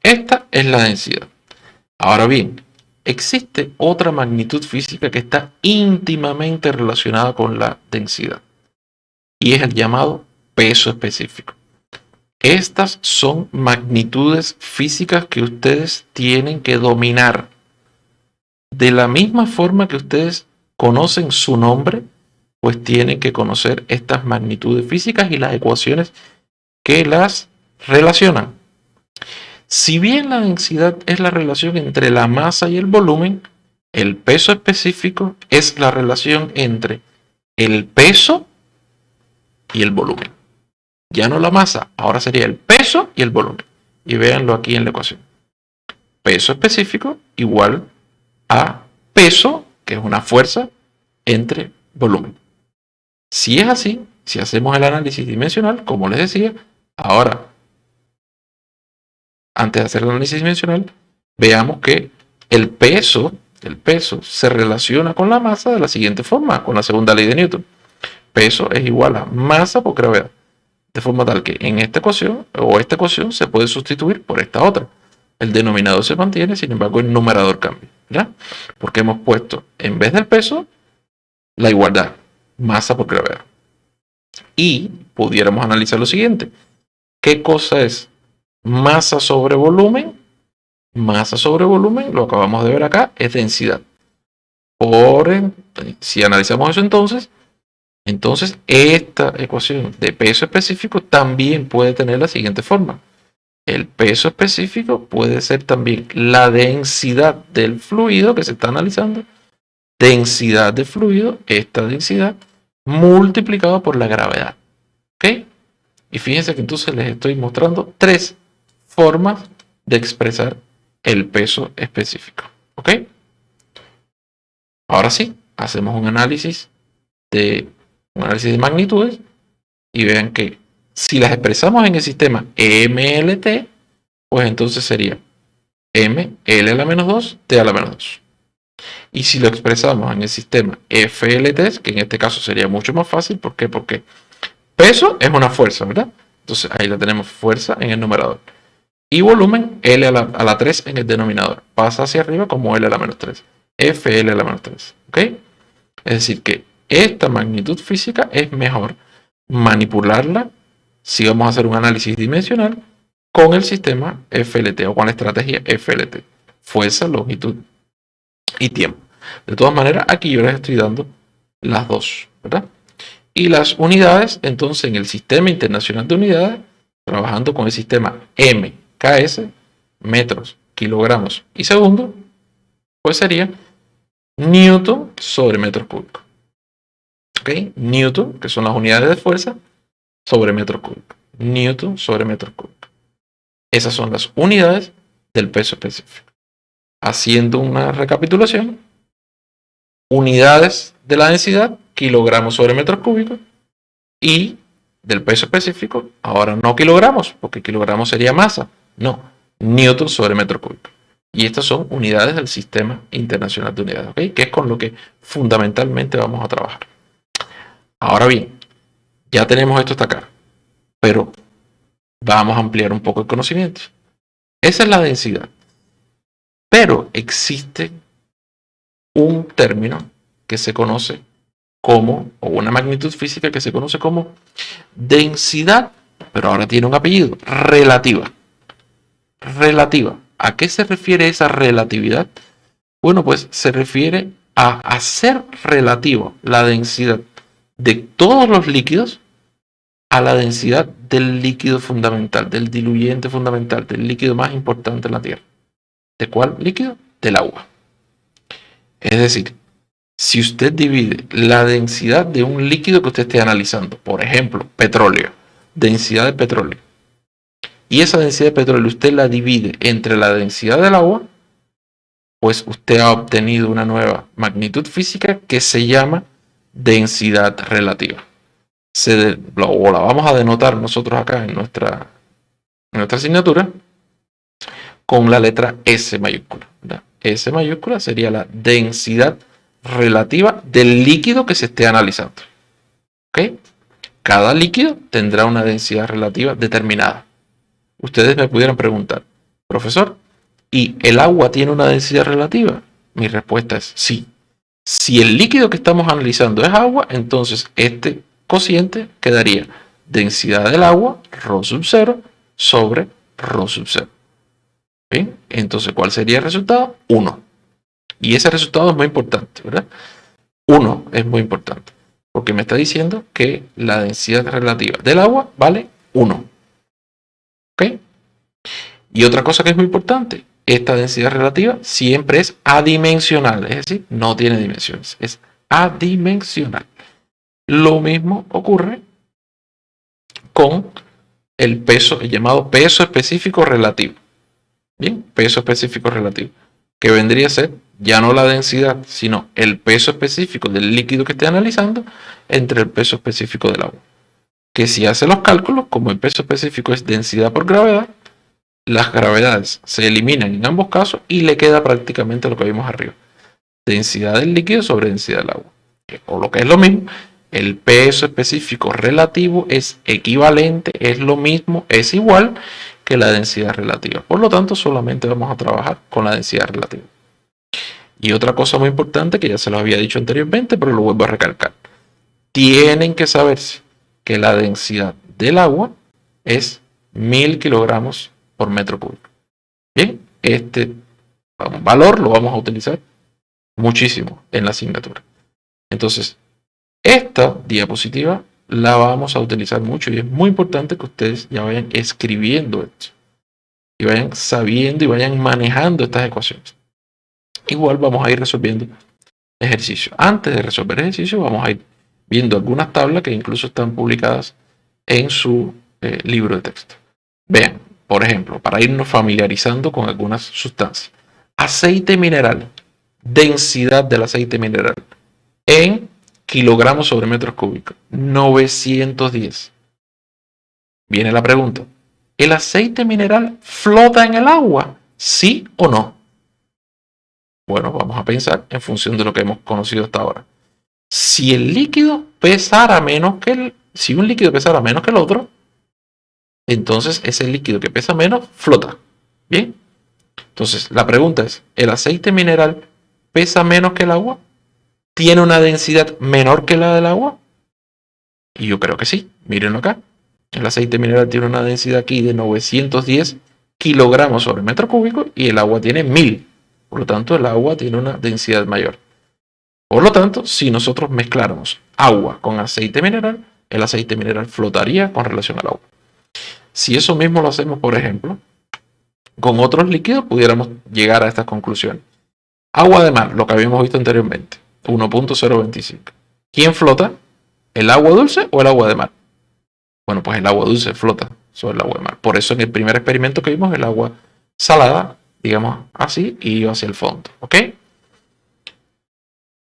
Esta es la densidad. Ahora bien, existe otra magnitud física que está íntimamente relacionada con la densidad y es el llamado peso específico. Estas son magnitudes físicas que ustedes tienen que dominar. De la misma forma que ustedes conocen su nombre, pues tienen que conocer estas magnitudes físicas y las ecuaciones que las relacionan. Si bien la densidad es la relación entre la masa y el volumen, el peso específico es la relación entre el peso y el volumen. Ya no la masa, ahora sería el peso y el volumen. Y véanlo aquí en la ecuación. Peso específico igual a peso, que es una fuerza, entre volumen. Si es así, si hacemos el análisis dimensional, como les decía, ahora, antes de hacer el análisis dimensional, veamos que el peso se relaciona con la masa de la siguiente forma, con la segunda ley de Newton. Peso es igual a masa por gravedad. De forma tal que en esta ecuación, o esta ecuación, se puede sustituir por esta otra. El denominador se mantiene, sin embargo, el numerador cambia, ¿verdad? Porque hemos puesto, en vez del peso, la igualdad, masa por gravedad. Y pudiéramos analizar lo siguiente. ¿Qué cosa es masa sobre volumen? Masa sobre volumen, lo acabamos de ver acá, es densidad. Si analizamos eso entonces esta ecuación de peso específico también puede tener la siguiente forma. El peso específico puede ser también la densidad del fluido que se está analizando. Densidad de fluido, esta densidad, multiplicado por la gravedad. ¿Ok? Y fíjense que entonces les estoy mostrando 3 formas de expresar el peso específico. ¿Ok? Ahora sí, hacemos un análisis de magnitudes y vean que si las expresamos en el sistema MLT, pues entonces sería M, L a la menos 2, T a la menos 2. Y si lo expresamos en el sistema FLT, que en este caso sería mucho más fácil, ¿por qué? Porque peso es una fuerza, ¿verdad? Entonces ahí la tenemos, fuerza en el numerador. Y volumen, L a la 3 en el denominador. Pasa hacia arriba como L a la menos 3. FL a la menos 3. ¿Ok? Es decir, que esta magnitud física es mejor manipularla si vamos a hacer un análisis dimensional con el sistema FLT o con la estrategia FLT. Fuerza, longitud y tiempo. De todas maneras, aquí yo les estoy dando las dos, ¿verdad? Y las unidades, entonces en el Sistema Internacional de Unidades, trabajando con el sistema MKS, metros, kilogramos y segundos, pues sería Newton sobre metro cúbico. ¿Ok? Newton, que son las unidades de fuerza, sobre metro cúbico. Newton sobre metro cúbico. Esas son las unidades del peso específico. Haciendo una recapitulación, unidades de la densidad, kilogramos sobre metros cúbicos, y del peso específico, ahora no kilogramos, porque kilogramos sería masa, no, newton sobre metro cúbico. Y estas son unidades del Sistema Internacional de Unidades, ¿ok? Que es con lo que fundamentalmente vamos a trabajar. Ahora bien, ya tenemos esto hasta acá, pero vamos a ampliar un poco el conocimiento. Esa es la densidad. Pero existe un término que se conoce como, o una magnitud física que se conoce como densidad, pero ahora tiene un apellido, relativa. Relativa. ¿A qué se refiere esa relatividad? Bueno, pues se refiere a hacer relativo la densidad de todos los líquidos a la densidad del líquido fundamental, del diluyente fundamental, del líquido más importante en la Tierra. ¿De cuál líquido? Del agua. Es decir, si usted divide la densidad de un líquido que usted esté analizando, por ejemplo, petróleo, densidad de petróleo, y esa densidad de petróleo usted la divide entre la densidad del agua, pues usted ha obtenido una nueva magnitud física que se llama densidad relativa. O la vamos a denotar nosotros acá en nuestra asignatura con la letra S mayúscula. ¿Verdad? S mayúscula sería la densidad relativa del líquido que se esté analizando. ¿Ok? Cada líquido tendrá una densidad relativa determinada. Ustedes me pudieran preguntar, profesor, ¿y el agua tiene una densidad relativa? Mi respuesta es sí. Si el líquido que estamos analizando es agua, entonces este cociente quedaría densidad del agua, ρ sub 0, sobre ρ sub 0. ¿Bien? Entonces, ¿cuál sería el resultado? 1. Y ese resultado es muy importante, ¿verdad? 1 es muy importante, porque me está diciendo que la densidad relativa del agua vale 1. ¿Ok? Y otra cosa que es muy importante, esta densidad relativa siempre es adimensional, es decir, no tiene dimensiones, es adimensional. Lo mismo ocurre con el peso, el llamado peso específico relativo. Bien, peso específico relativo, que vendría a ser ya no la densidad, sino el peso específico del líquido que esté analizando entre el peso específico del agua. Que si hace los cálculos, como el peso específico es densidad por gravedad, las gravedades se eliminan en ambos casos y le queda prácticamente lo que vimos arriba. Densidad del líquido sobre densidad del agua. O lo que es lo mismo, el peso específico relativo es equivalente, es lo mismo, es igual que la densidad relativa. Por lo tanto, solamente vamos a trabajar con la densidad relativa. Y otra cosa muy importante que ya se los había dicho anteriormente, pero lo vuelvo a recalcar. Tienen que saberse que la densidad del agua es 1000 kilogramos por metro cúbico. Bien, este valor lo vamos a utilizar muchísimo en la asignatura. Entonces, esta diapositiva la vamos a utilizar mucho y es muy importante que ustedes ya vayan escribiendo esto y vayan sabiendo y vayan manejando estas ecuaciones. Igual vamos a ir resolviendo ejercicios. Antes de resolver ejercicios vamos a ir viendo algunas tablas que incluso están publicadas en su libro de texto. Vean, por ejemplo, para irnos familiarizando con algunas sustancias. Aceite mineral, densidad del aceite mineral en kilogramos sobre metros cúbicos, 910. Viene la pregunta, ¿el aceite mineral flota en el agua? ¿Sí o no? Bueno, vamos a pensar en función de lo que hemos conocido hasta ahora. Si el líquido pesara menos que si un líquido pesara menos que el otro, entonces ese líquido que pesa menos flota. Bien. Entonces la pregunta es, ¿el aceite mineral pesa menos que el agua? ¿Tiene una densidad menor que la del agua? Y yo creo que sí. Mírenlo acá. El aceite mineral tiene una densidad aquí de 910 kilogramos sobre metro cúbico y el agua tiene 1000. Por lo tanto, el agua tiene una densidad mayor. Por lo tanto, si nosotros mezcláramos agua con aceite mineral, el aceite mineral flotaría con relación al agua. Si eso mismo lo hacemos, por ejemplo, con otros líquidos, pudiéramos llegar a estas conclusiones. Agua de mar, lo que habíamos visto anteriormente, 1.025. ¿Quién flota? ¿El agua dulce o el agua de mar? Bueno, pues el agua dulce flota sobre el agua de mar. Por eso en el primer experimento que vimos, el agua salada, digamos así, iba hacia el fondo. ¿Ok?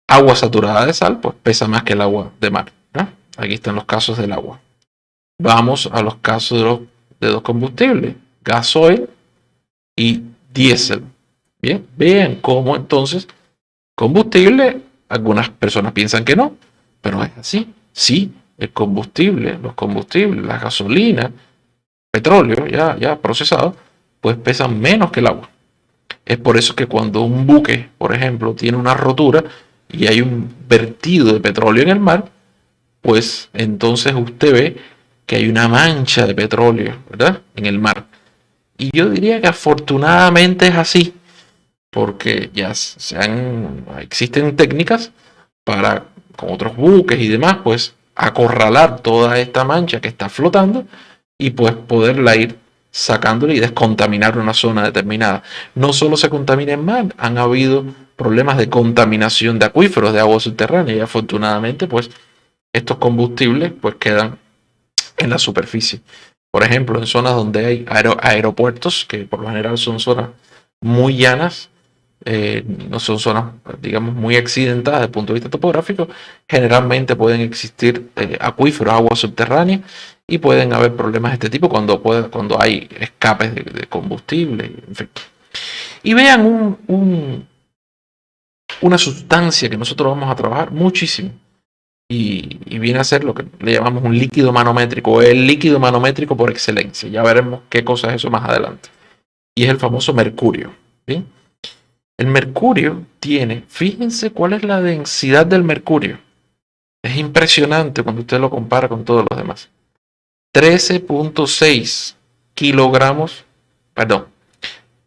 Agua saturada de sal, pues pesa más que el agua de mar, ¿no? Aquí están los casos del agua. Vamos a los casos de dos combustibles, gasoil y diésel. Bien, vean cómo entonces combustible, algunas personas piensan que no, pero es así. Sí, el combustible, los combustibles, la gasolina, petróleo ya procesado, pues pesan menos que el agua. Es por eso que cuando un buque, por ejemplo, tiene una rotura y hay un vertido de petróleo en el mar, pues entonces usted ve que hay una mancha de petróleo, ¿verdad? En el mar. Y yo diría que afortunadamente es así, porque ya existen técnicas para, con otros buques y demás, pues acorralar toda esta mancha que está flotando y pues poderla ir sacándola y descontaminar una zona determinada. No solo se contamina en mar, han habido problemas de contaminación de acuíferos, de agua subterránea y afortunadamente pues estos combustibles pues quedan en la superficie. Por ejemplo, en zonas donde hay aeropuertos, que por lo general son zonas muy llanas, no son zonas, digamos, muy accidentadas desde el punto de vista topográfico, generalmente pueden existir acuíferos, agua subterránea, y pueden haber problemas de este tipo cuando hay escapes de combustible, en fin. Y vean una sustancia que nosotros vamos a trabajar muchísimo, y viene a ser lo que le llamamos un líquido manométrico, o el líquido manométrico por excelencia. Ya veremos qué cosa es eso más adelante. Y es el famoso mercurio. ¿Sí? El mercurio tiene, fíjense cuál es la densidad del mercurio. Es impresionante cuando usted lo compara con todos los demás. 13.6 kilogramos, perdón,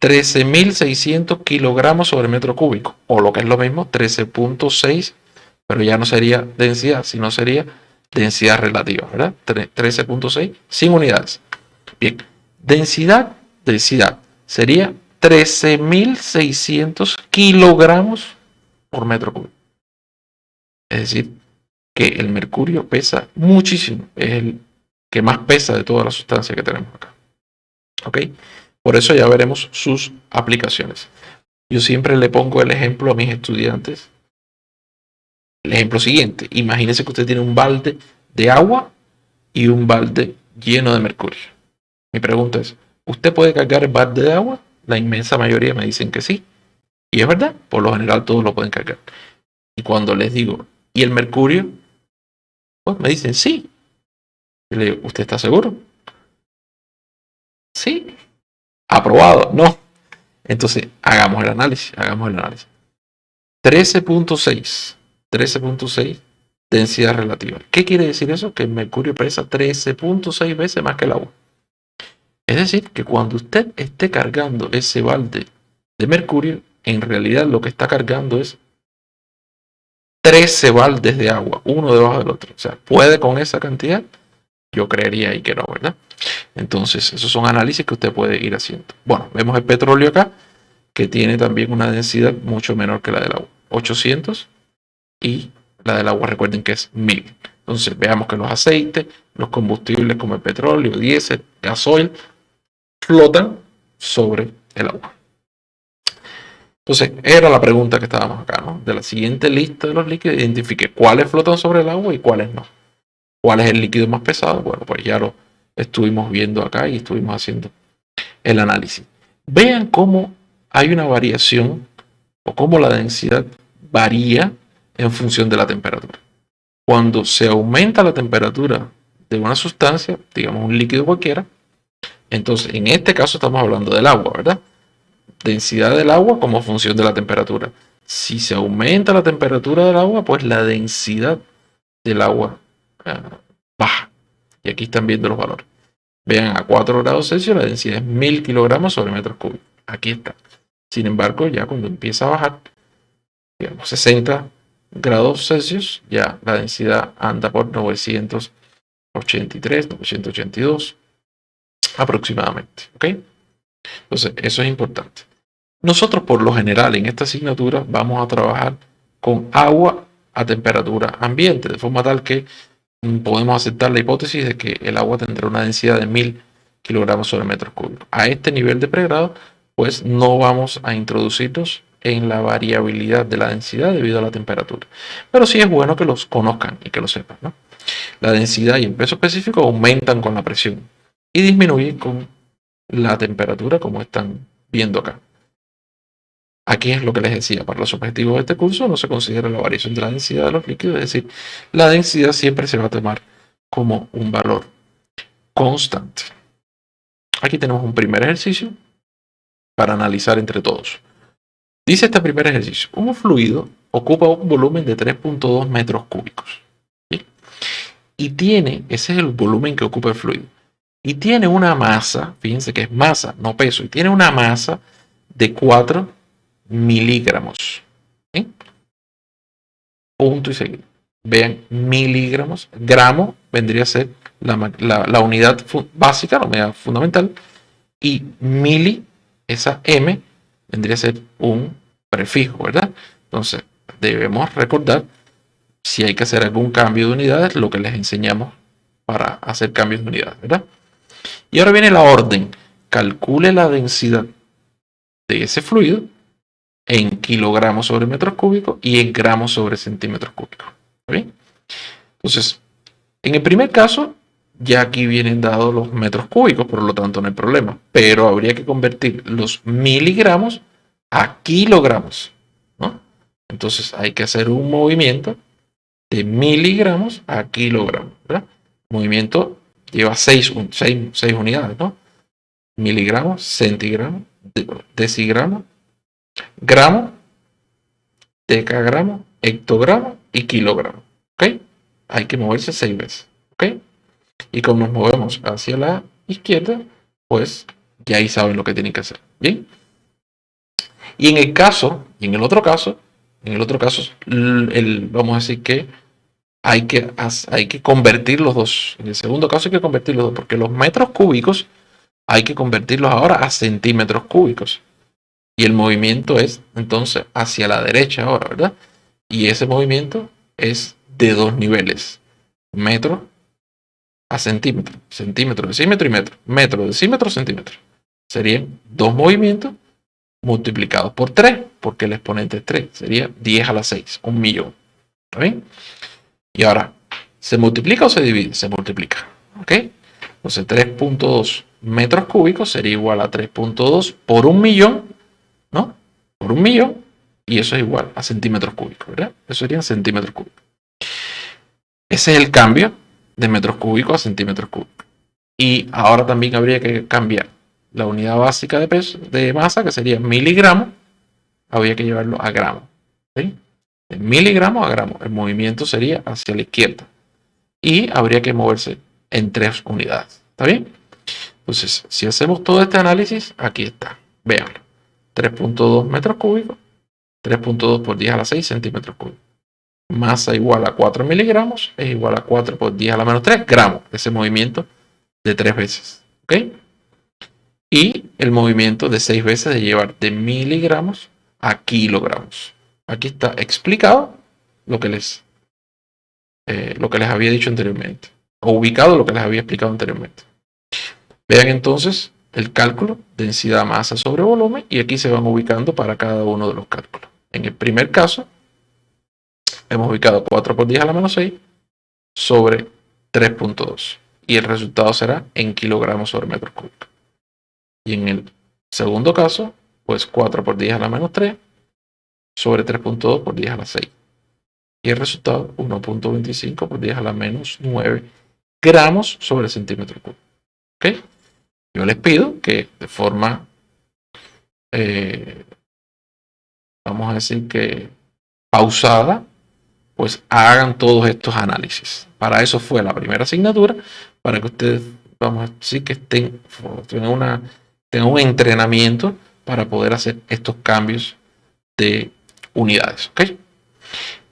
13.600 kilogramos sobre metro cúbico, o lo que es lo mismo, 13.6, pero ya no sería densidad, sino sería densidad relativa, ¿verdad? 13.6 sin unidades. Bien, densidad sería 13.600 kilogramos por metro cúbico. Es decir, que el mercurio pesa muchísimo, es el que más pesa de todas las sustancias que tenemos acá. ¿Ok? Por eso ya veremos sus aplicaciones. Yo siempre le pongo el ejemplo a mis estudiantes. El ejemplo siguiente, imagínense que usted tiene un balde de agua y un balde lleno de mercurio. Mi pregunta es, ¿usted puede cargar el balde de agua? La inmensa mayoría me dicen que sí. Y es verdad, por lo general todos lo pueden cargar. Y cuando les digo, ¿y el mercurio? Pues me dicen sí. Y le digo, ¿usted está seguro? Sí. Aprobado. No. Entonces, hagamos el análisis. 13.6 densidad relativa. ¿Qué quiere decir eso? Que el mercurio pesa 13.6 veces más que el agua. Es decir, que cuando usted esté cargando ese balde de mercurio, en realidad lo que está cargando es 13 baldes de agua, uno debajo del otro. O sea, ¿puede con esa cantidad? Yo creería ahí que no, ¿verdad? Entonces, esos son análisis que usted puede ir haciendo. Bueno, vemos el petróleo acá, que tiene también una densidad mucho menor que la del agua. 800 y la del agua, recuerden que es 1000. Entonces veamos que los aceites, los combustibles como el petróleo, diésel, gasoil, flotan sobre el agua. Entonces, era la pregunta que estábamos acá, ¿no? De la siguiente lista de los líquidos, identifique cuáles flotan sobre el agua y cuáles no. ¿Cuál es el líquido más pesado? Bueno, pues ya lo estuvimos viendo acá y estuvimos haciendo el análisis. Vean cómo hay una variación o cómo la densidad varía en función de la temperatura. Cuando se aumenta la temperatura de una sustancia, digamos un líquido cualquiera, entonces en este caso estamos hablando del agua, ¿verdad? Densidad del agua como función de la temperatura. Si se aumenta la temperatura del agua, pues la densidad del agua baja. Y aquí están viendo los valores. Vean, a 4 grados Celsius la densidad es 1000 kilogramos sobre metros cúbicos. Aquí está. Sin embargo, ya cuando empieza a bajar, digamos 60 grados Celsius, ya la densidad anda por 983, 982 aproximadamente. ¿Ok? Entonces, eso es importante. Nosotros, por lo general, en esta asignatura vamos a trabajar con agua a temperatura ambiente, de forma tal que podemos aceptar la hipótesis de que el agua tendrá una densidad de 1000 kilogramos sobre metros cúbicos. A este nivel de pregrado, pues no vamos a introducirnos en la variabilidad de la densidad debido a la temperatura. Pero sí es bueno que los conozcan y que lo sepan, ¿no? La densidad y el peso específico aumentan con la presión y disminuyen con la temperatura, como están viendo acá. Aquí es lo que les decía, para los objetivos de este curso no se considera la variación de la densidad de los líquidos, es decir, la densidad siempre se va a tomar como un valor constante. Aquí tenemos un primer ejercicio para analizar entre todos. Dice este primer ejercicio, un fluido ocupa un volumen de 3.2 metros cúbicos. ¿Sí? Y tiene, ese es el volumen que ocupa el fluido. Y tiene una masa, fíjense que es masa, no peso, y tiene una masa de 4 miligramos. ¿Sí? Punto y seguido. Vean, miligramos. Gramo vendría a ser la unidad básica, la unidad fundamental. Y mili, esa M, vendría a ser un prefijo, ¿verdad? Entonces, debemos recordar si hay que hacer algún cambio de unidades, lo que les enseñamos para hacer cambios de unidades, ¿verdad? Y ahora viene la orden. Calcule la densidad de ese fluido en kilogramos sobre metros cúbicos y en gramos sobre centímetros cúbicos. ¿Está bien? Entonces, en el primer caso, ya aquí vienen dados los metros cúbicos, por lo tanto no hay problema. Pero habría que convertir los miligramos a kilogramos, ¿no? Entonces hay que hacer un movimiento de miligramos a kilogramos, ¿verdad? El movimiento lleva 6 unidades, ¿no? Miligramos, centigramos, decigramos, gramo, decagramo, hectogramo y kilogramo. ¿Ok? Hay que moverse 6 veces. ¿Ok? Y como nos movemos hacia la izquierda, pues ya ahí saben lo que tienen que hacer. ¿Bien? Y en el otro caso, vamos a decir que hay que convertir los dos. En el segundo caso hay que convertir los dos, porque los metros cúbicos hay que convertirlos ahora a centímetros cúbicos. Y el movimiento es entonces hacia la derecha ahora, ¿verdad? Y ese movimiento es de dos niveles. Metro a centímetro. Centímetro, decímetro y metro. Metro, decímetro, centímetro. Serían dos movimientos multiplicados por 3, porque el exponente es 3. Sería 10 a la 6, 1.000.000. ¿Está bien? Y ahora, ¿se multiplica o se divide? Se multiplica. ¿Ok? Entonces 3.2 metros cúbicos sería igual a 3.2 por 1.000.000, ¿no? Por 1.000.000, y eso es igual a centímetros cúbicos, ¿verdad? Eso serían centímetros cúbicos. Ese es el cambio de metros cúbicos a centímetros cúbicos. Y ahora también habría que cambiar la unidad básica de peso, de masa, que sería miligramos, habría que llevarlo a gramos. ¿Sí? De miligramos a gramos. El movimiento sería hacia la izquierda. Y habría que moverse en 3 unidades. ¿Está bien? Entonces, si hacemos todo este análisis, aquí está. Veanlo. 3.2 metros cúbicos. 3.2 por 10 a la 6 centímetros cúbicos. Masa igual a 4 miligramos es igual a 4 por 10 a la menos 3 gramos. Ese movimiento de 3 veces. ¿Ok? Y el movimiento de 6 veces de llevar de miligramos a kilogramos. Aquí está explicado lo que les lo que les había dicho anteriormente, o ubicado lo que les había explicado anteriormente. Vean entonces el cálculo, densidad, masa sobre volumen, y aquí se van ubicando para cada uno de los cálculos. En el primer caso, hemos ubicado 4 por 10 a la menos 6 sobre 3.2, y el resultado será en kilogramos sobre metros cúbicos. Y en el segundo caso, pues 4 por 10 a la menos 3 sobre 3.2 por 10 a la 6. Y el resultado, 1.25 por 10 a la menos 9 gramos sobre centímetro cúbico. ¿Ok? Yo les pido que de forma, vamos a decir que pausada, pues hagan todos estos análisis. Para eso fue la primera asignatura, para que ustedes, vamos a decir que tengan un entrenamiento para poder hacer estos cambios de unidades. ¿Ok?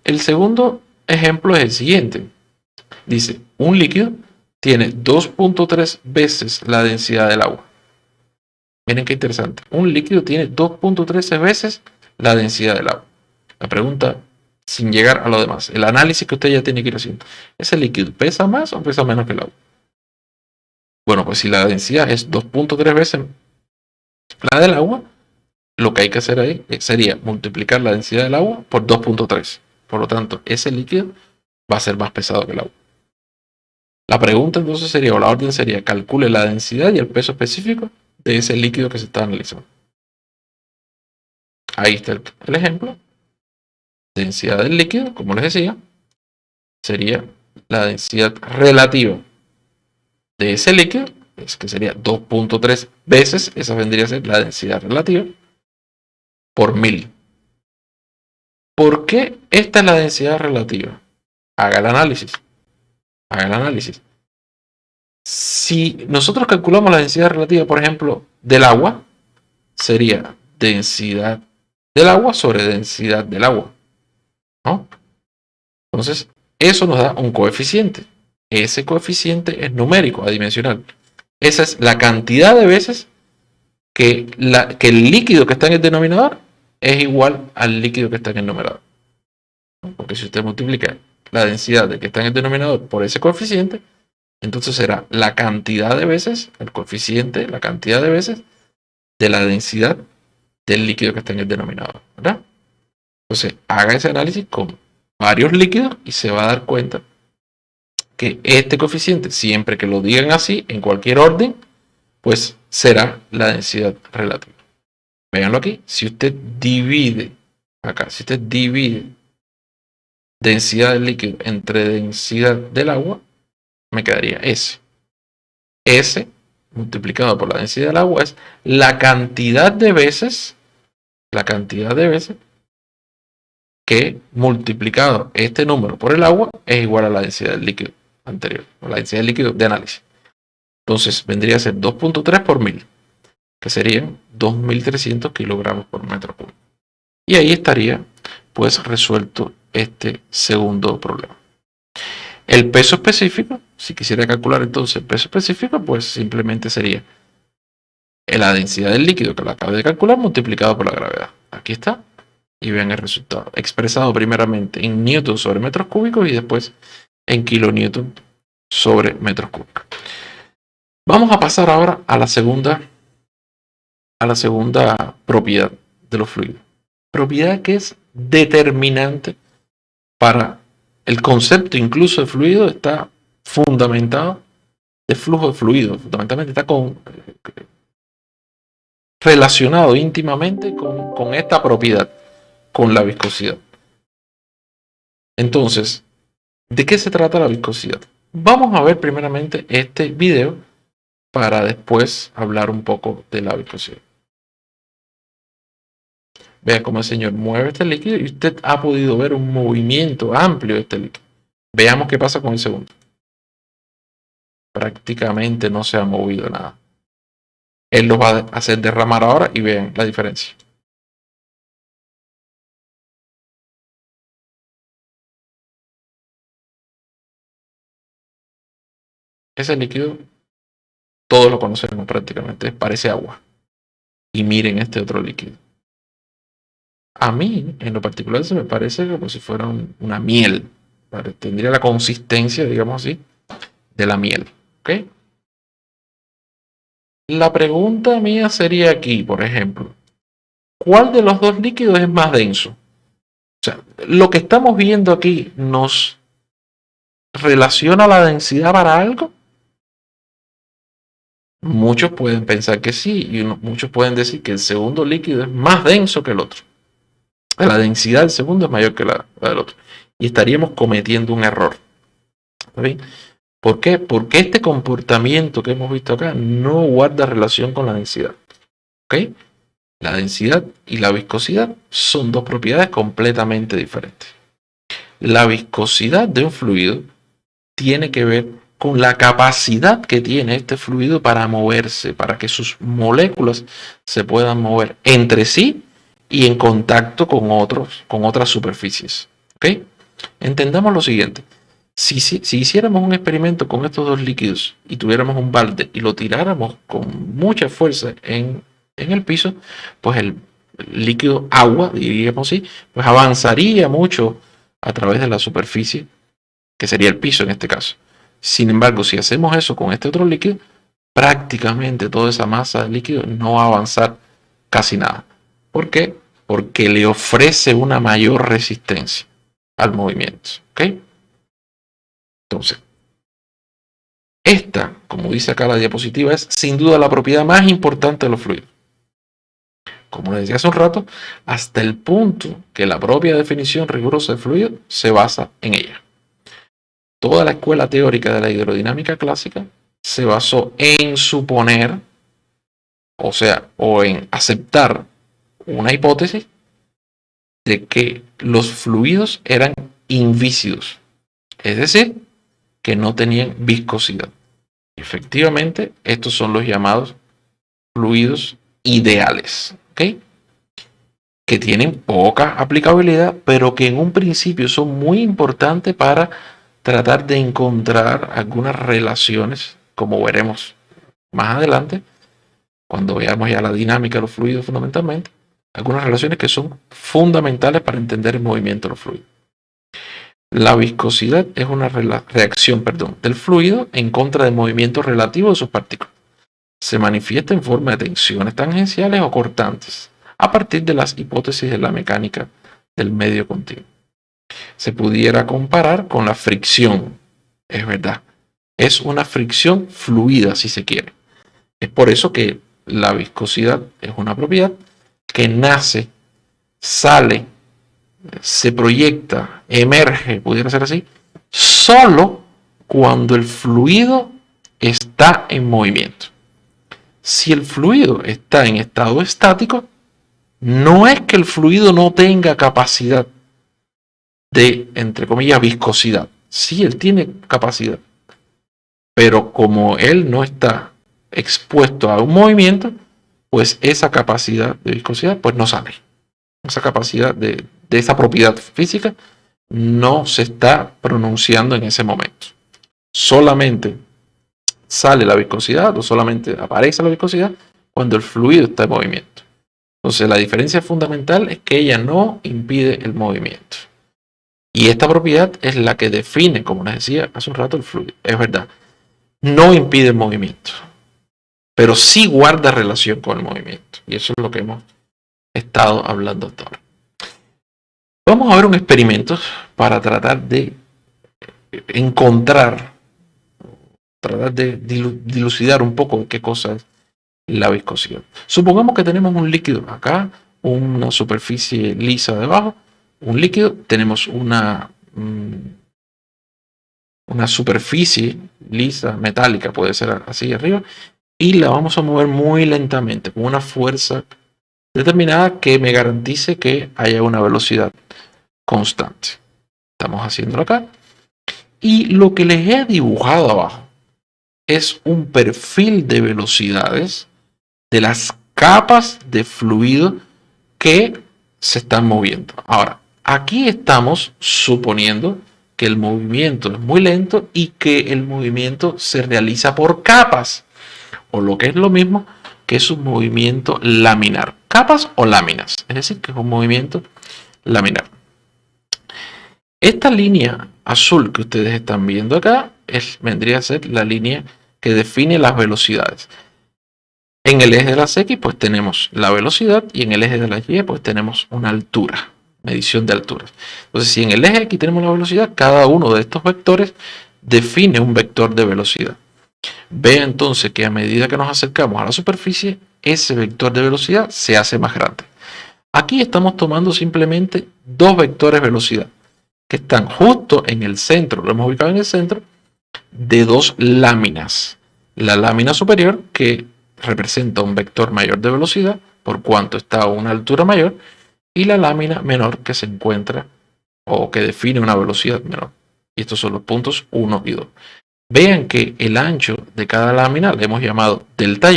El segundo ejemplo es el siguiente. Dice, un líquido tiene 2.3 veces la densidad del agua. Miren qué interesante. Un líquido tiene 2.13 veces la densidad del agua. La pregunta, sin llegar a lo demás, el análisis que usted ya tiene que ir haciendo. ¿Ese líquido pesa más o pesa menos que el agua? Bueno, pues si la densidad es 2.3 veces la del agua, lo que hay que hacer ahí sería multiplicar la densidad del agua por 2.3. Por lo tanto, ese líquido va a ser más pesado que el agua. La pregunta entonces sería, o la orden sería, calcule la densidad y el peso específico de ese líquido que se está analizando. Ahí está el ejemplo. Densidad del líquido, como les decía, sería la densidad relativa de ese líquido, que sería 2.3 veces, esa vendría a ser la densidad relativa, por mil. ¿Por qué esta es la densidad relativa? Haga el análisis. Haga el análisis. Si nosotros calculamos la densidad relativa, por ejemplo, del agua, sería densidad del agua sobre densidad del agua, ¿no? Entonces, eso nos da un coeficiente. Ese coeficiente es numérico, adimensional. Esa es la cantidad de veces que el líquido que está en el denominador es igual al líquido que está en el numerador. Porque si usted multiplica la densidad del que está en el denominador por ese coeficiente, entonces será la cantidad de veces, el coeficiente, la cantidad de veces de la densidad del líquido que está en el denominador, ¿verdad? Entonces, haga ese análisis con varios líquidos y se va a dar cuenta que este coeficiente, siempre que lo digan así, en cualquier orden, pues será la densidad relativa. Véanlo aquí, si usted divide, acá, si usted divide densidad del líquido entre densidad del agua, me quedaría S. S multiplicado por la densidad del agua es la cantidad de veces que multiplicado este número por el agua es igual a la densidad del líquido anterior, o la densidad del líquido de análisis. Entonces vendría a ser 2.3 por 1000, que serían 2300 kilogramos por metro cúbico. Y ahí estaría pues resuelto este segundo problema. El peso específico, si quisiera calcular entonces el peso específico, pues simplemente sería la densidad del líquido que lo acabo de calcular multiplicado por la gravedad. Aquí está. Y vean el resultado. Expresado primeramente en newton sobre metros cúbicos y después en kilonewton sobre metros cúbicos. Vamos a pasar ahora a la segunda propiedad de los fluidos. Propiedad que es determinante para el concepto incluso de fluido, está fundamentado de flujo de fluido, fundamentalmente está relacionado íntimamente con esta propiedad, con la viscosidad. Entonces, ¿de qué se trata la viscosidad? Vamos a ver primeramente este video para después hablar un poco de la viscosidad. Vean cómo el señor mueve este líquido y usted ha podido ver un movimiento amplio de este líquido. Veamos qué pasa con el segundo. Prácticamente no se ha movido nada. Él lo va a hacer derramar ahora y vean la diferencia. Ese líquido, todos lo conocemos prácticamente, parece agua. Y miren este otro líquido. A mí, en lo particular, se me parece como si fuera una miel. tendría la consistencia, digamos así, de la miel. ¿Ok? La pregunta mía sería aquí, por ejemplo, ¿cuál de los dos líquidos es más denso? O sea, lo que estamos viendo aquí nos relaciona la densidad para algo. Muchos pueden pensar que sí, y muchos pueden decir que el segundo líquido es más denso que el otro. La densidad del segundo es mayor que la del otro. Y estaríamos cometiendo un error. ¿Está bien? ¿Por qué? Porque este comportamiento que hemos visto acá no guarda relación con la densidad. ¿Ok? La densidad y la viscosidad son dos propiedades completamente diferentes. La viscosidad de un fluido tiene que ver con la capacidad que tiene este fluido para moverse, para que sus moléculas se puedan mover entre sí y en contacto con otras superficies. ¿Ok? Entendamos lo siguiente. Si hiciéramos un experimento con estos dos líquidos y tuviéramos un balde y lo tiráramos con mucha fuerza en el piso, pues el líquido agua, diríamos así, pues avanzaría mucho a través de la superficie, que sería el piso en este caso. Sin embargo, si hacemos eso con este otro líquido, prácticamente toda esa masa de líquido no va a avanzar casi nada. ¿Por qué? Porque le ofrece una mayor resistencia al movimiento. ¿Ok? Entonces, esta, como dice acá la diapositiva, es sin duda la propiedad más importante de los fluidos. Como les decía hace un rato, hasta el punto que la propia definición rigurosa de fluido se basa en ella. Toda la escuela teórica de la hidrodinámica clásica se basó en suponer, o en aceptar una hipótesis de que los fluidos eran invícidos, es decir, que no tenían viscosidad. Efectivamente, estos son los llamados fluidos ideales, ¿ok? Que tienen poca aplicabilidad, pero que en un principio son muy importantes para tratar de encontrar algunas relaciones, como veremos más adelante, cuando veamos ya la dinámica de los fluidos fundamentalmente, algunas relaciones que son fundamentales para entender el movimiento de los fluidos. La viscosidad es una reacción, del fluido en contra del movimiento relativo de sus partículas. Se manifiesta en forma de tensiones tangenciales o cortantes, a partir de las hipótesis de la mecánica del medio continuo. Se pudiera comparar con la fricción, es verdad. Es una fricción fluida, si se quiere. Es por eso que la viscosidad es una propiedad que nace, sale, se proyecta, emerge, pudiera ser así, solo cuando el fluido está en movimiento. Si el fluido está en estado estático, no es que el fluido no tenga capacidad de, entre comillas, viscosidad. Sí, él tiene capacidad, pero como él no está expuesto a un movimiento, pues esa capacidad de viscosidad pues no sale. Esa capacidad de esa propiedad física no se está pronunciando en ese momento. Solamente sale la viscosidad o solamente aparece la viscosidad cuando el fluido está en movimiento. Entonces la diferencia fundamental es que ella no impide el movimiento. Y esta propiedad es la que define, como les decía hace un rato, el fluido. Es verdad, no impide el movimiento, pero sí guarda relación con el movimiento. Y eso es lo que hemos estado hablando hasta ahora. Vamos a ver un experimento para tratar de encontrar, tratar de dilucidar un poco qué cosa es la viscosidad. Supongamos que tenemos un líquido acá, una superficie lisa debajo, un líquido, tenemos una superficie lisa, metálica, puede ser así arriba, y la vamos a mover muy lentamente, con una fuerza determinada que me garantice que haya una velocidad constante. Estamos haciéndolo acá. Y lo que les he dibujado abajo es un perfil de velocidades de las capas de fluido que se están moviendo. Ahora, aquí estamos suponiendo que el movimiento es muy lento y que el movimiento se realiza por capas, o lo que es lo mismo, que es un movimiento laminar. Capas o láminas, es decir, que es un movimiento laminar. Esta línea azul que ustedes están viendo acá vendría a ser la línea que define las velocidades. En el eje de las X pues tenemos la velocidad y en el eje de las Y pues tenemos una altura, medición de alturas. Entonces si en el eje X tenemos la velocidad, cada uno de estos vectores define un vector de velocidad. Vea entonces que a medida que nos acercamos a la superficie, ese vector de velocidad se hace más grande. Aquí estamos tomando simplemente dos vectores de velocidad que están justo en el centro, lo hemos ubicado en el centro, de dos láminas. La lámina superior que representa un vector mayor de velocidad por cuanto está a una altura mayor y la lámina menor que se encuentra o que define una velocidad menor. Y estos son los puntos 1 y 2. Vean que el ancho de cada lámina le hemos llamado delta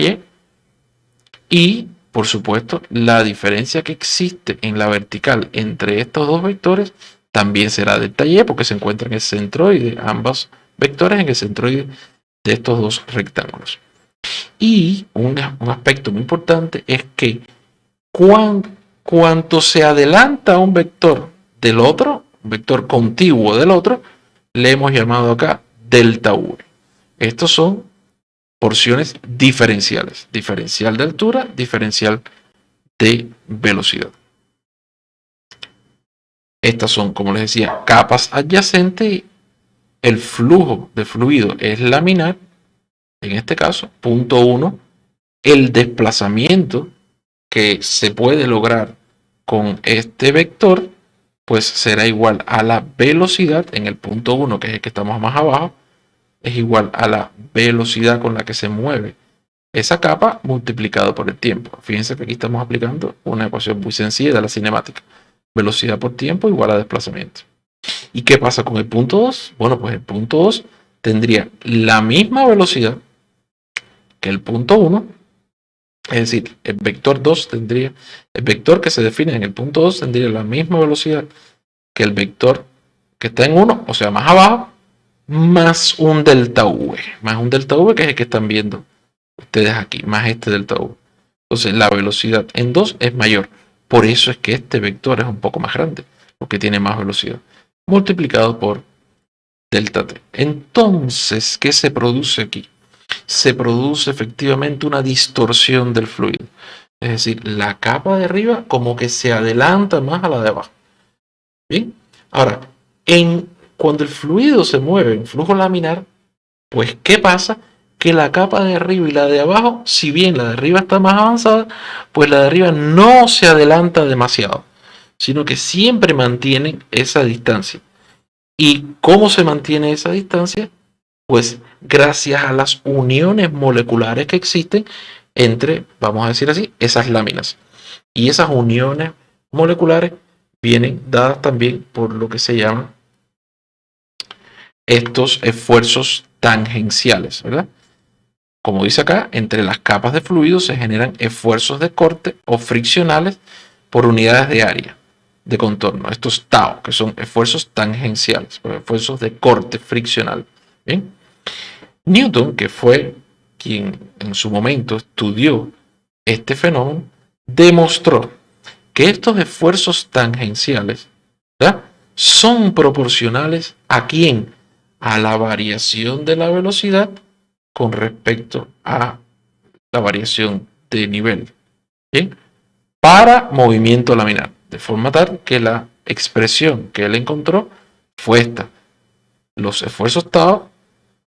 y por supuesto la diferencia que existe en la vertical entre estos dos vectores también será delta y porque se encuentra en el centroide, ambos vectores en el centroide de estos dos rectángulos. Y un aspecto muy importante es que cuanto se adelanta un vector del otro, un vector contiguo del otro, le hemos llamado acá delta V. Estos son porciones diferenciales. Diferencial de altura, diferencial de velocidad. Estas son, como les decía, capas adyacentes. El flujo de fluido es laminar, en este caso, punto 1. El desplazamiento que se puede lograr con este vector, pues será igual a la velocidad en el punto 1, que es el que estamos más abajo, es igual a la velocidad con la que se mueve esa capa multiplicado por el tiempo. Fíjense que aquí estamos aplicando una ecuación muy sencilla de la cinemática. Velocidad por tiempo igual a desplazamiento. ¿Y qué pasa con el punto 2? Bueno, pues el punto 2 tendría la misma velocidad que el punto 1. Es decir, el vector 2 tendría, el vector que se define en el punto 2 tendría la misma velocidad que el vector que está en 1, o sea, más abajo, más un delta V. Más un delta V que es el que están viendo ustedes aquí, más este delta V. Entonces la velocidad en 2 es mayor. Por eso es que este vector es un poco más grande, porque tiene más velocidad, multiplicado por delta T. Entonces, ¿qué se produce aquí? Se produce efectivamente una distorsión del fluido. Es decir, la capa de arriba como que se adelanta más a la de abajo. ¿Bien? Ahora, cuando el fluido se mueve en flujo laminar, pues ¿qué pasa? Que la capa de arriba y la de abajo, si bien la de arriba está más avanzada, pues la de arriba no se adelanta demasiado, sino que siempre mantienen esa distancia. ¿Y cómo se mantiene esa distancia? Pues gracias a las uniones moleculares que existen entre, vamos a decir así, esas láminas. Y esas uniones moleculares vienen dadas también por lo que se llaman estos esfuerzos tangenciales, ¿verdad? Como dice acá, entre las capas de fluido se generan esfuerzos de corte o friccionales por unidades de área de contorno. Estos tau, que son esfuerzos tangenciales, esfuerzos de corte friccional. ¿Bien? Newton, que fue quien en su momento estudió este fenómeno, demostró que estos esfuerzos tangenciales, ¿verdad?, son proporcionales ¿a quién? A la variación de la velocidad con respecto a la variación de nivel. ¿Bien? Para movimiento laminar, de forma tal que la expresión que él encontró fue esta. Los esfuerzos tau,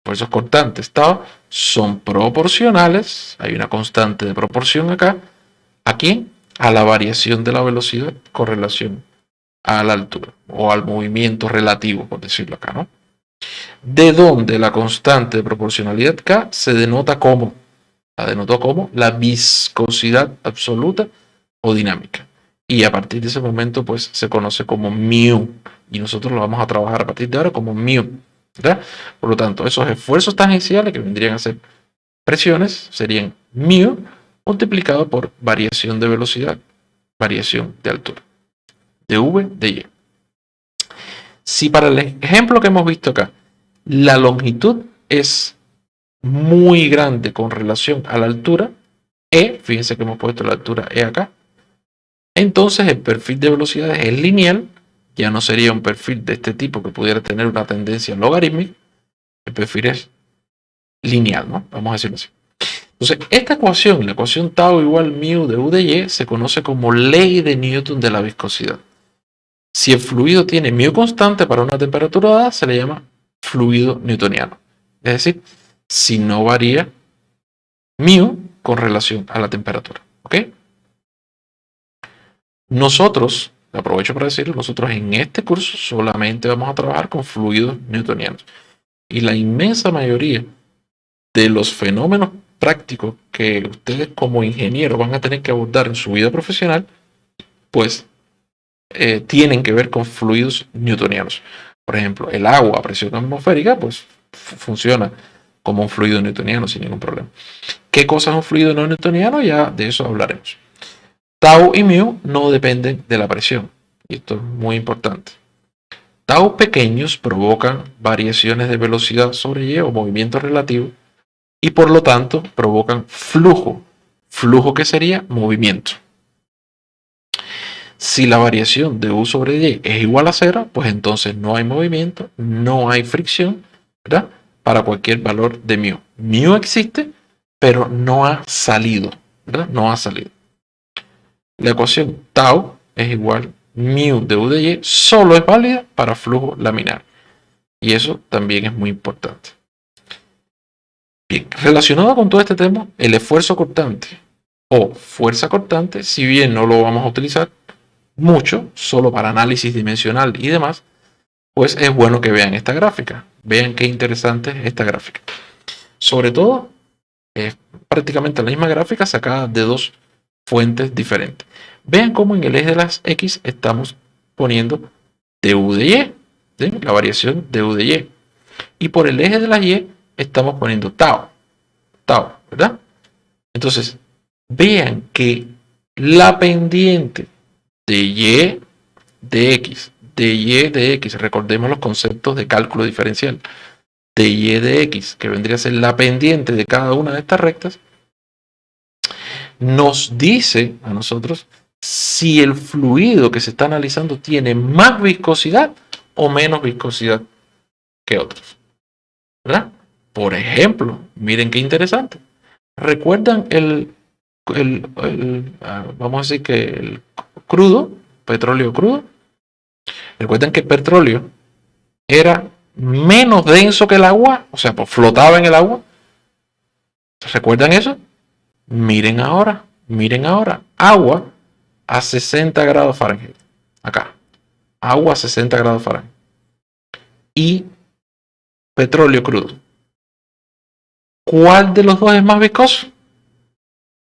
esfuerzos cortantes tau, son proporcionales, hay una constante de proporción acá, ¿a quién? A la variación de la velocidad con relación a la altura o al movimiento relativo, por decirlo acá, ¿no? De donde la constante de proporcionalidad K se denota como, la denotó como la viscosidad absoluta o dinámica. Y a partir de ese momento, pues se conoce como mu. Y nosotros lo vamos a trabajar a partir de ahora como mu, ¿verdad? Por lo tanto, esos esfuerzos tangenciales que vendrían a ser presiones serían mu multiplicado por variación de velocidad, variación de altura, de V, de Y. Si para el ejemplo que hemos visto acá, la longitud es muy grande con relación a la altura, E, fíjense que hemos puesto la altura E acá, entonces el perfil de velocidades es lineal ya no sería un perfil de este tipo que pudiera tener una tendencia logarítmica. El perfil es lineal, ¿no? Vamos a decirlo así. Entonces, esta ecuación, la ecuación tau igual mu de u de y, se conoce como ley de Newton de la viscosidad. Si el fluido tiene mu constante para una temperatura dada, se le llama fluido newtoniano. Es decir, si no varía mu con relación a la temperatura. ¿Ok? Nosotros, aprovecho para decirlo, nosotros en este curso solamente vamos a trabajar con fluidos newtonianos. Y la inmensa mayoría de los fenómenos prácticos que ustedes como ingenieros van a tener que abordar en su vida profesional, pues tienen que ver con fluidos newtonianos. Por ejemplo, el agua a presión atmosférica, pues funciona como un fluido newtoniano sin ningún problema. ¿Qué cosa es un fluido no newtoniano? Ya de eso hablaremos. Tau y mu no dependen de la presión. Y esto es muy importante. Tau pequeños provocan variaciones de velocidad sobre y o movimiento relativo y por lo tanto provocan flujo. Flujo que sería movimiento. Si la variación de U sobre Y es igual a 0, pues entonces no hay movimiento, no hay fricción, ¿verdad? Para cualquier valor de mu. Mu existe, pero no ha salido, ¿verdad? No ha salido. La ecuación tau es igual mu de U de Y, solo es válida para flujo laminar. Y eso también es muy importante. Bien, relacionado con todo este tema, el esfuerzo cortante o fuerza cortante, si bien no lo vamos a utilizar mucho, solo para análisis dimensional y demás, pues es bueno que vean esta gráfica. Vean qué interesante es esta gráfica. Sobre todo, es prácticamente la misma gráfica sacada de dos fuentes diferentes. Vean cómo en el eje de las X estamos poniendo du de Y, ¿sí? La variación de u de Y. Y por el eje de las Y estamos poniendo tau, ¿verdad? Entonces, vean que la pendiente de Y de X, recordemos los conceptos de cálculo diferencial, de Y de X, que vendría a ser la pendiente de cada una de estas rectas, nos dice a nosotros si el fluido que se está analizando tiene más viscosidad o menos viscosidad que otros, ¿verdad? Por ejemplo, miren qué interesante. ¿Recuerdan vamos a decir que el crudo, petróleo crudo? Recuerden que el petróleo era menos denso que el agua, o sea, pues flotaba en el agua. ¿Recuerdan eso? Miren ahora, agua a 60 grados Fahrenheit. Acá, agua a 60 grados Fahrenheit. Y petróleo crudo. ¿Cuál de los dos es más viscoso?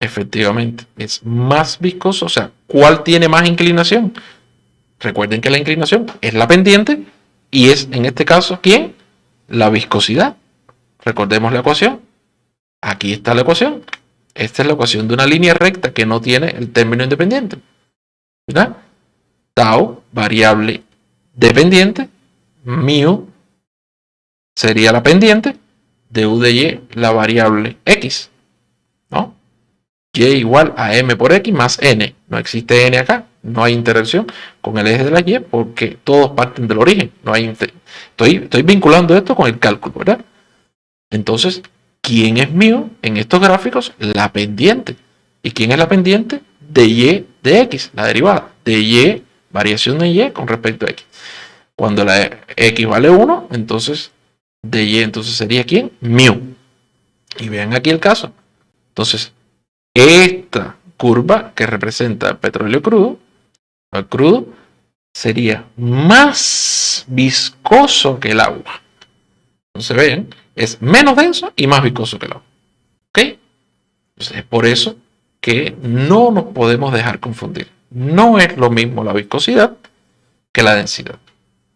Efectivamente, es más viscoso. O sea, ¿cuál tiene más inclinación? Recuerden que la inclinación es la pendiente y es, en este caso, ¿quién? La viscosidad. Recordemos la ecuación. Aquí está la ecuación. Esta es la ecuación de una línea recta que no tiene el término independiente. ¿Verdad? Tau, variable dependiente, mu sería la pendiente, de u de y, la variable x, ¿no? Y igual a m por x más n. No existe n acá, no hay interacción con el eje de la y porque todos parten del origen. No hay estoy vinculando esto con el cálculo, ¿verdad? Entonces, ¿quién es mu en estos gráficos? La pendiente. ¿Y quién es la pendiente? De y de x, la derivada. De y, variación de y con respecto a x. Cuando la x vale 1, entonces de y entonces sería ¿quién? Mu. Y vean aquí el caso. Entonces, esta curva que representa el petróleo crudo, el crudo, sería más viscoso que el agua. Entonces vean, es menos denso y más viscoso que el agua. ¿Ok? Entonces es por eso que no nos podemos dejar confundir. No es lo mismo la viscosidad que la densidad.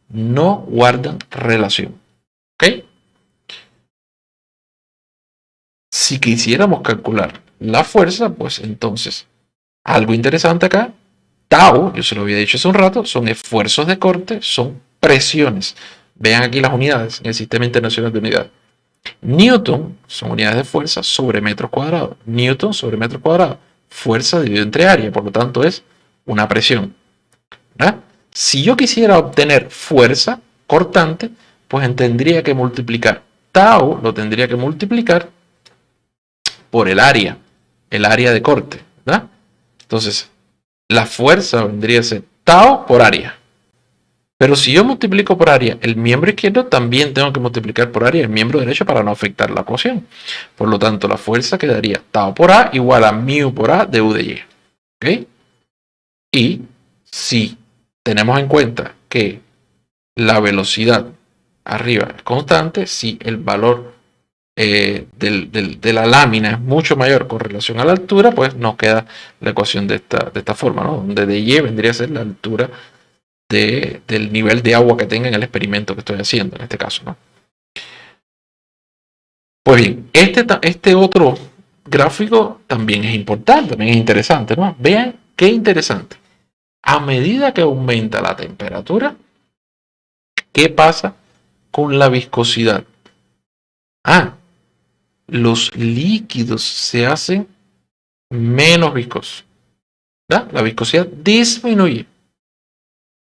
No guardan relación. ¿Ok? Si quisiéramos calcular la fuerza, pues entonces, algo interesante acá, tau, yo se lo había dicho hace un rato, son esfuerzos de corte, son presiones. Vean aquí las unidades en el Sistema Internacional de Unidades. Newton son unidades de fuerza sobre metros cuadrados. Newton sobre metro cuadrado. Fuerza dividido entre área, por lo tanto es una presión, ¿verdad? Si yo quisiera obtener fuerza cortante, pues tendría que multiplicar tau, lo tendría que multiplicar por el área de corte, ¿verdad? Entonces, la fuerza vendría a ser tau por área. Pero si yo multiplico por área el miembro izquierdo, también tengo que multiplicar por área el miembro derecho para no afectar la ecuación. Por lo tanto, la fuerza quedaría tau por A igual a mu por A de U de Y. ¿Ok? Y si tenemos en cuenta que la velocidad arriba es constante, si el valor de la lámina es mucho mayor con relación a la altura, pues nos queda la ecuación de esta forma, ¿no? Donde dy vendría a ser la altura del nivel de agua que tenga en el experimento que estoy haciendo, en este caso, ¿no? Pues bien, este otro gráfico también es importante, también es interesante, ¿no? Vean qué interesante. A medida que aumenta la temperatura, ¿qué pasa con la viscosidad? Los líquidos se hacen menos viscosos, ¿verdad? La viscosidad disminuye.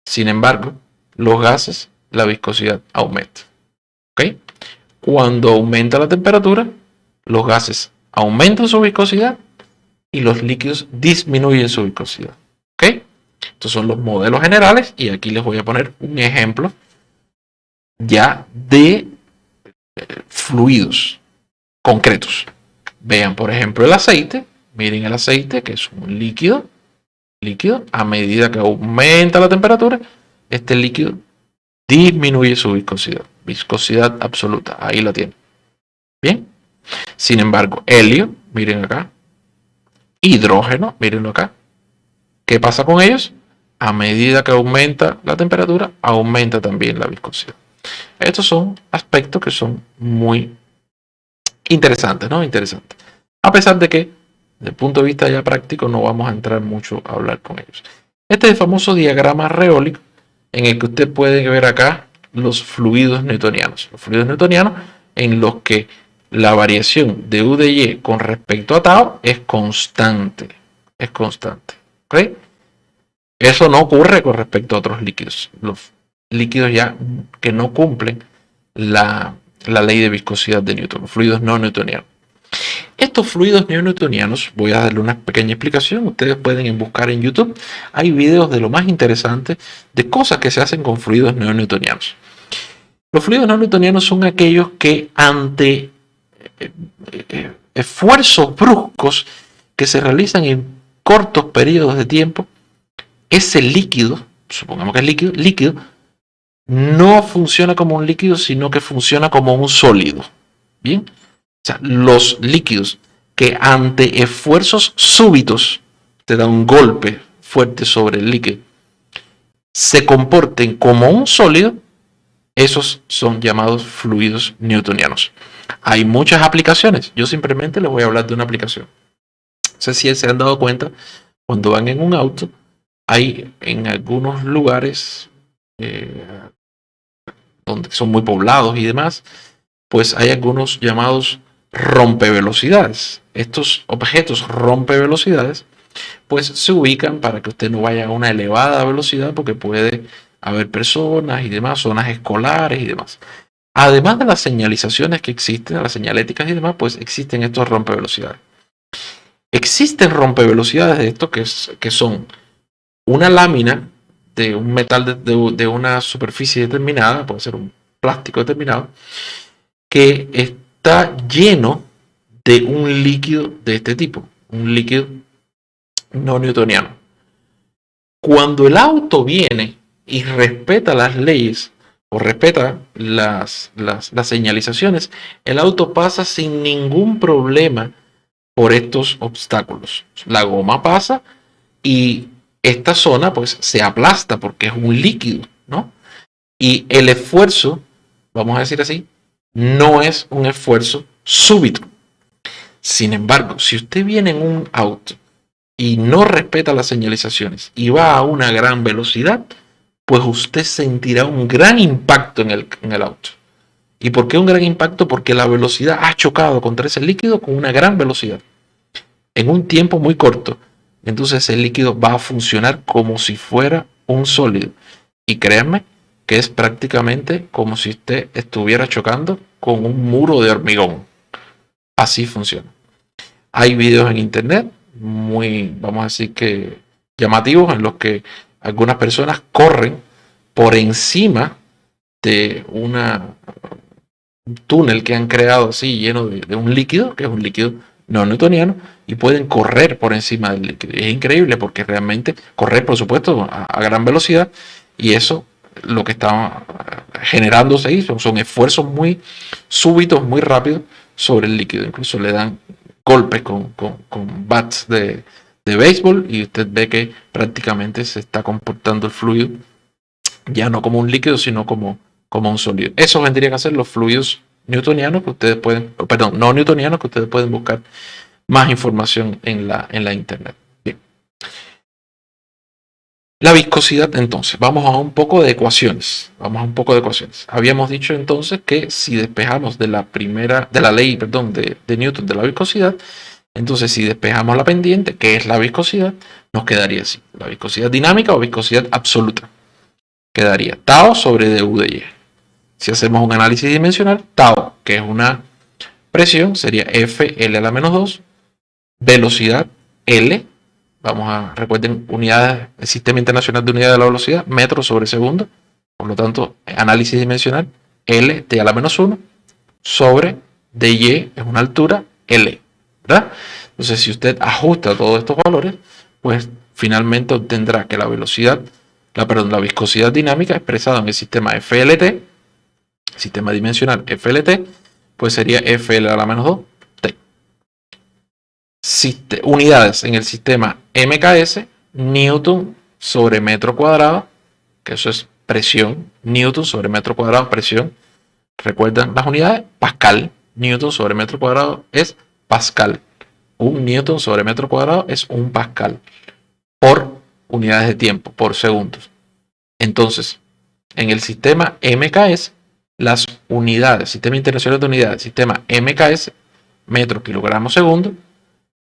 Sin embargo, los gases, la viscosidad aumenta. ¿Ok? Cuando aumenta la temperatura, los gases aumentan su viscosidad y los líquidos disminuyen su viscosidad. ¿Ok? Estos son los modelos generales y aquí les voy a poner un ejemplo ya de fluidos concretos. Vean, por ejemplo, el aceite. Miren el aceite, que es un líquido. A medida que aumenta la temperatura, este líquido disminuye su viscosidad. Viscosidad absoluta. Ahí la tienen. Bien. Sin embargo, helio, miren acá. Hidrógeno, mírenlo acá. ¿Qué pasa con ellos? A medida que aumenta la temperatura, aumenta también la viscosidad. Estos son aspectos que son muy interesantes, ¿no? Interesantes. A pesar de que, desde el punto de vista ya práctico, no vamos a entrar mucho a hablar con ellos. Este es el famoso diagrama reólico en el que usted puede ver acá los fluidos newtonianos. Los fluidos newtonianos en los que la variación de U de Y con respecto a tau es constante. Es constante. ¿Ok? Eso no ocurre con respecto a otros líquidos. Los líquidos ya que no cumplen la ley de viscosidad de Newton, fluidos no newtonianos. Estos fluidos no newtonianos, voy a darle una pequeña explicación, ustedes pueden buscar en YouTube, hay videos de lo más interesante de cosas que se hacen con fluidos no newtonianos. Los fluidos no newtonianos son aquellos que ante esfuerzos bruscos que se realizan en cortos periodos de tiempo, ese líquido, supongamos que es líquido, no funciona como un líquido, sino que funciona como un sólido. Bien, o sea, los líquidos que ante esfuerzos súbitos te dan un golpe fuerte sobre el líquido, se comporten como un sólido, esos son llamados fluidos newtonianos. Hay muchas aplicaciones, yo simplemente les voy a hablar de una aplicación. No sé si se han dado cuenta, cuando van en un auto, hay en algunos lugares donde son muy poblados y demás, pues hay algunos llamados rompevelocidades. Estos objetos rompevelocidades, pues se ubican para que usted no vaya a una elevada velocidad porque puede haber personas y demás, zonas escolares y demás. Además de las señalizaciones que existen, las señaléticas y demás, pues existen estos rompevelocidades. Existen rompevelocidades de estos que son una lámina de un metal de una superficie determinada, puede ser un plástico determinado, que está lleno de un líquido de este tipo, un líquido no newtoniano. Cuando el auto viene y respeta las leyes o respeta las señalizaciones, el auto pasa sin ningún problema por estos obstáculos. La goma pasa y esta zona pues se aplasta porque es un líquido, ¿no? Y el esfuerzo, vamos a decir así, no es un esfuerzo súbito. Sin embargo, si usted viene en un auto y no respeta las señalizaciones y va a una gran velocidad, pues usted sentirá un gran impacto en el auto. ¿Y por qué un gran impacto? Porque la velocidad ha chocado contra ese líquido con una gran velocidad en un tiempo muy corto. Entonces el líquido va a funcionar como si fuera un sólido. Y créanme que es prácticamente como si usted estuviera chocando con un muro de hormigón. Así funciona. Hay videos en internet muy, vamos a decir que llamativos, en los que algunas personas corren por encima de un túnel que han creado así lleno de un líquido, que es un líquido no newtoniano, y pueden correr por encima del líquido. Y es increíble porque realmente correr, por supuesto, a gran velocidad, y eso lo que está generándose ahí son esfuerzos muy súbitos, muy rápidos sobre el líquido. Incluso le dan golpes con bats de béisbol y usted ve que prácticamente se está comportando el fluido ya no como un líquido, sino como un sólido. Eso vendrían a ser los fluidos newtonianos que ustedes pueden, perdón, no newtonianos, que ustedes pueden buscar más información en la internet. Bien. La viscosidad, entonces, vamos a un poco de ecuaciones. Habíamos dicho entonces que si despejamos de la ley, perdón, de Newton de la viscosidad, entonces si despejamos la pendiente, que es la viscosidad, nos quedaría así: la viscosidad dinámica o viscosidad absoluta. Quedaría tau sobre du de y. Si hacemos un análisis dimensional, tau, que es una presión, sería F L a la menos 2, velocidad L, recuerden, unidades, el Sistema Internacional de Unidades de la Velocidad, metros sobre segundo, por lo tanto, análisis dimensional, L T a la menos 1, sobre dy, es una altura, L, ¿verdad? Entonces, si usted ajusta todos estos valores, pues finalmente obtendrá que la viscosidad dinámica expresada en el sistema FLT, sistema dimensional FLT, pues sería FL a la menos 2 T. Unidades en el sistema MKS, Newton sobre metro cuadrado, que eso es presión, Newton sobre metro cuadrado, presión. ¿Recuerdan las unidades? Pascal. Newton sobre metro cuadrado es Pascal. Un Newton sobre metro cuadrado es un Pascal por unidades de tiempo, por segundos. Entonces, en el sistema MKS, las unidades, Sistema Internacional de Unidades, sistema MKS, metro, kilogramo, segundo,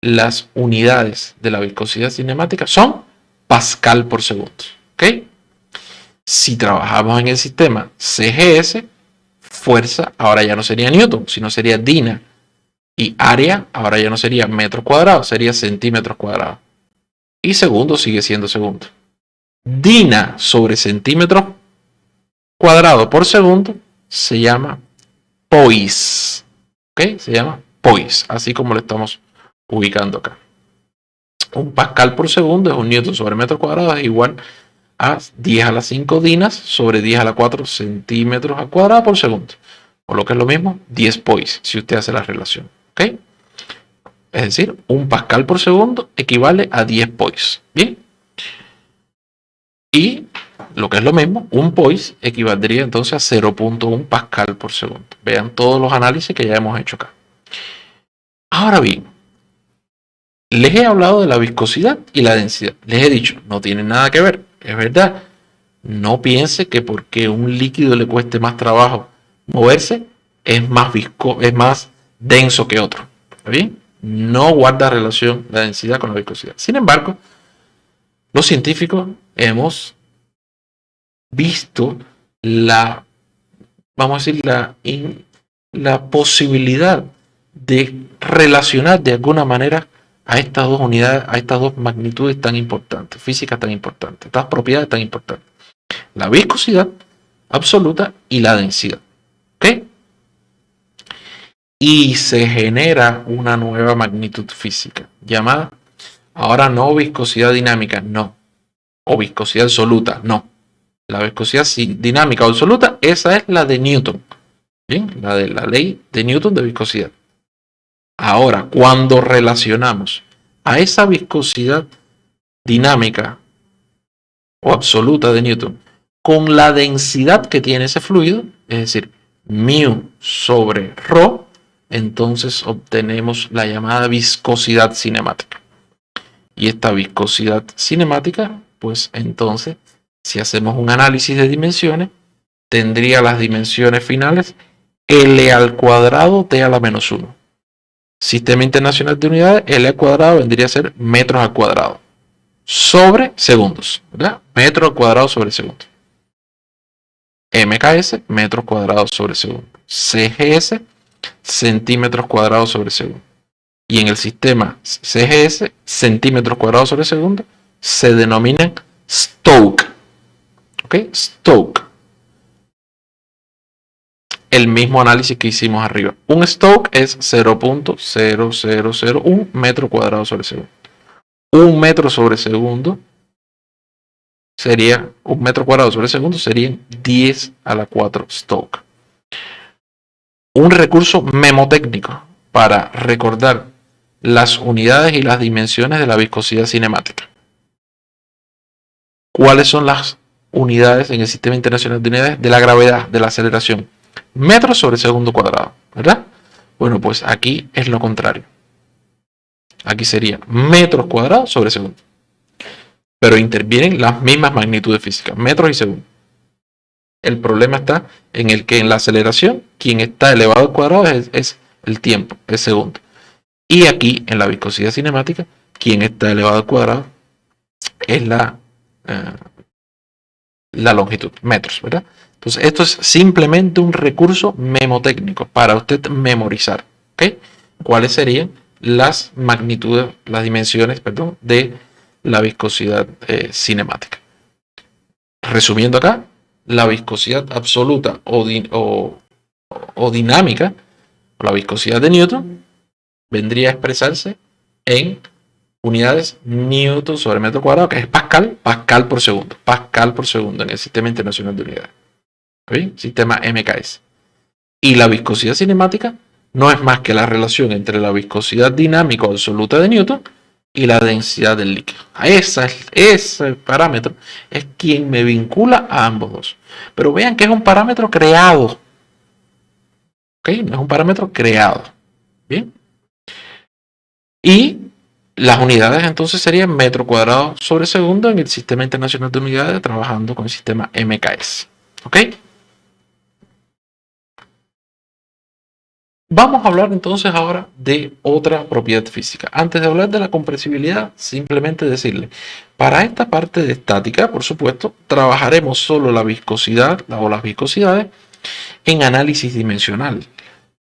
las unidades de la viscosidad cinemática son Pascal por segundo. ¿Ok? Si trabajamos en el sistema CGS, fuerza ahora ya no sería Newton, sino sería Dina. Y área ahora ya no sería metros cuadrados, sería centímetros cuadrados. Y segundo sigue siendo segundo. Dina sobre centímetros cuadrados por segundo se llama poise. ¿Ok? Se llama poise, así como lo estamos ubicando acá. Un pascal por segundo es un newton sobre metro cuadrado, es igual a 10 a la 5 dinas sobre 10 a la 4 centímetros al cuadrado por segundo. O lo que es lo mismo, 10 poise, si usted hace la relación. ¿Ok? Es decir, un pascal por segundo equivale a 10 poise. Bien. Y lo que es lo mismo, un poise equivaldría entonces a 0.1 pascal por segundo. Vean todos los análisis que ya hemos hecho acá. Ahora bien, les he hablado de la viscosidad y la densidad. Les he dicho, no tienen nada que ver. Es verdad. No piense que porque un líquido le cueste más trabajo moverse, es más denso que otro. ¿Está bien? No guarda relación la densidad con la viscosidad. Sin embargo, los científicos hemos visto vamos a decir, la posibilidad de relacionar de alguna manera a estas dos unidades, a estas dos magnitudes tan importantes, físicas tan importantes, estas propiedades tan importantes: la viscosidad absoluta y la densidad. ¿Ok? Y se genera una nueva magnitud física llamada, ahora no viscosidad dinámica, no, o viscosidad absoluta, no. La viscosidad dinámica o absoluta, esa es la de Newton. Bien, la de la ley de Newton de viscosidad. Ahora, cuando relacionamos a esa viscosidad dinámica o absoluta de Newton con la densidad que tiene ese fluido, es decir, mu sobre rho, entonces obtenemos la llamada viscosidad cinemática. Y esta viscosidad cinemática, pues entonces, si hacemos un análisis de dimensiones, tendría las dimensiones finales L al cuadrado T a la menos 1. Sistema Internacional de Unidades, L al cuadrado vendría a ser metros al cuadrado sobre segundos, ¿verdad? Metro al cuadrado sobre segundo. MKS, metros cuadrados sobre segundo. CGS, centímetros cuadrados sobre segundo. Y en el sistema CGS, centímetros cuadrados sobre segundo, se denominan Stoke. ¿Ok? Stoke. El mismo análisis que hicimos arriba. Un Stoke es 0.0001 metro cuadrado sobre segundo. Un metro sobre segundo sería, un metro cuadrado sobre segundo serían 10 a la 4 Stoke. Un recurso memotécnico para recordar las unidades y las dimensiones de la viscosidad cinemática. ¿Cuáles son las unidades en el Sistema Internacional de Unidades de la gravedad, de la aceleración? Metros sobre segundo cuadrado, ¿verdad? Bueno, pues aquí es lo contrario. Aquí sería metros cuadrados sobre segundo. Pero intervienen las mismas magnitudes físicas, metros y segundos. El problema está en el que en la aceleración, quien está elevado al cuadrado es el tiempo, el segundo. Y aquí, en la viscosidad cinemática, quien está elevado al cuadrado es la longitud, metros, ¿verdad? Entonces, esto es simplemente un recurso memotécnico para usted memorizar, ¿ok? ¿Cuáles serían las magnitudes, las dimensiones, perdón, de la viscosidad cinemática? Resumiendo acá, la viscosidad absoluta o dinámica, o la viscosidad de Newton, vendría a expresarse en unidades Newton sobre metro cuadrado, que es Pascal, Pascal por segundo en el Sistema Internacional de Unidades. ¿Bien? Sistema MKS. Y la viscosidad cinemática no es más que la relación entre la viscosidad dinámica absoluta de Newton y la densidad del líquido. Ese parámetro es quien me vincula a ambos dos. Pero vean que es un parámetro creado. ¿Ok? No es un parámetro creado. Bien. Y las unidades entonces serían metro cuadrado sobre segundo en el Sistema Internacional de Unidades, trabajando con el sistema MKS. ¿Ok? Vamos a hablar entonces ahora de otra propiedad física. Antes de hablar de la compresibilidad, simplemente decirle, para esta parte de estática, por supuesto, trabajaremos solo la viscosidad o las viscosidades en análisis dimensional.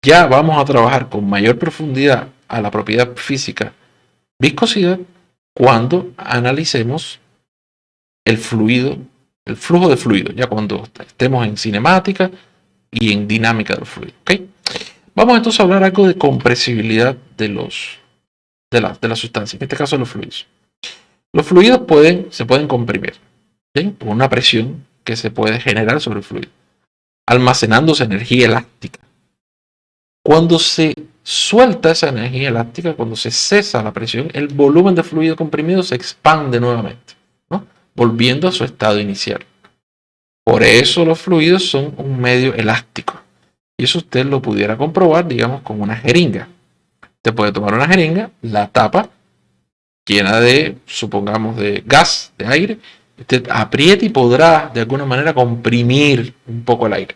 Ya vamos a trabajar con mayor profundidad a la propiedad física viscosidad cuando analicemos el fluido, el flujo de fluido, ya cuando estemos en cinemática y en dinámica del fluido. ¿Okay? Vamos entonces a hablar algo de compresibilidad de la sustancia, en este caso los fluidos. Los fluidos se pueden comprimir, ¿sí? Por una presión que se puede generar sobre el fluido, almacenándose energía elástica. Cuando se suelta esa energía elástica, cuando se cesa la presión, el volumen de fluido comprimido se expande nuevamente, ¿no? Volviendo a su estado inicial. Por eso los fluidos son un medio elástico. Y eso usted lo pudiera comprobar, digamos, con una jeringa. Usted puede tomar una jeringa, la tapa, llena de, supongamos, de gas, de aire. Usted aprieta y podrá, de alguna manera, comprimir un poco el aire.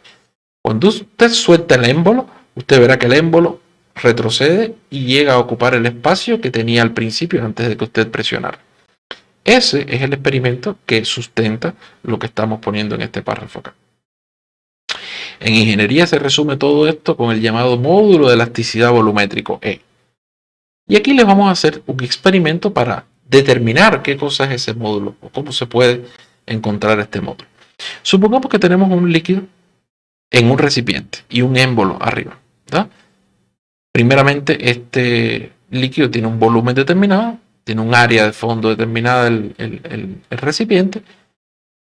Cuando usted suelta el émbolo, usted verá que el émbolo retrocede y llega a ocupar el espacio que tenía al principio antes de que usted presionara. Ese es el experimento que sustenta lo que estamos poniendo en este párrafo acá. En ingeniería se resume todo esto con el llamado módulo de elasticidad volumétrico E. Y aquí les vamos a hacer un experimento para determinar qué cosa es ese módulo o cómo se puede encontrar este módulo. Supongamos que tenemos un líquido en un recipiente y un émbolo arriba, ¿verdad? Primeramente, este líquido tiene un volumen determinado, tiene un área de fondo determinada el recipiente,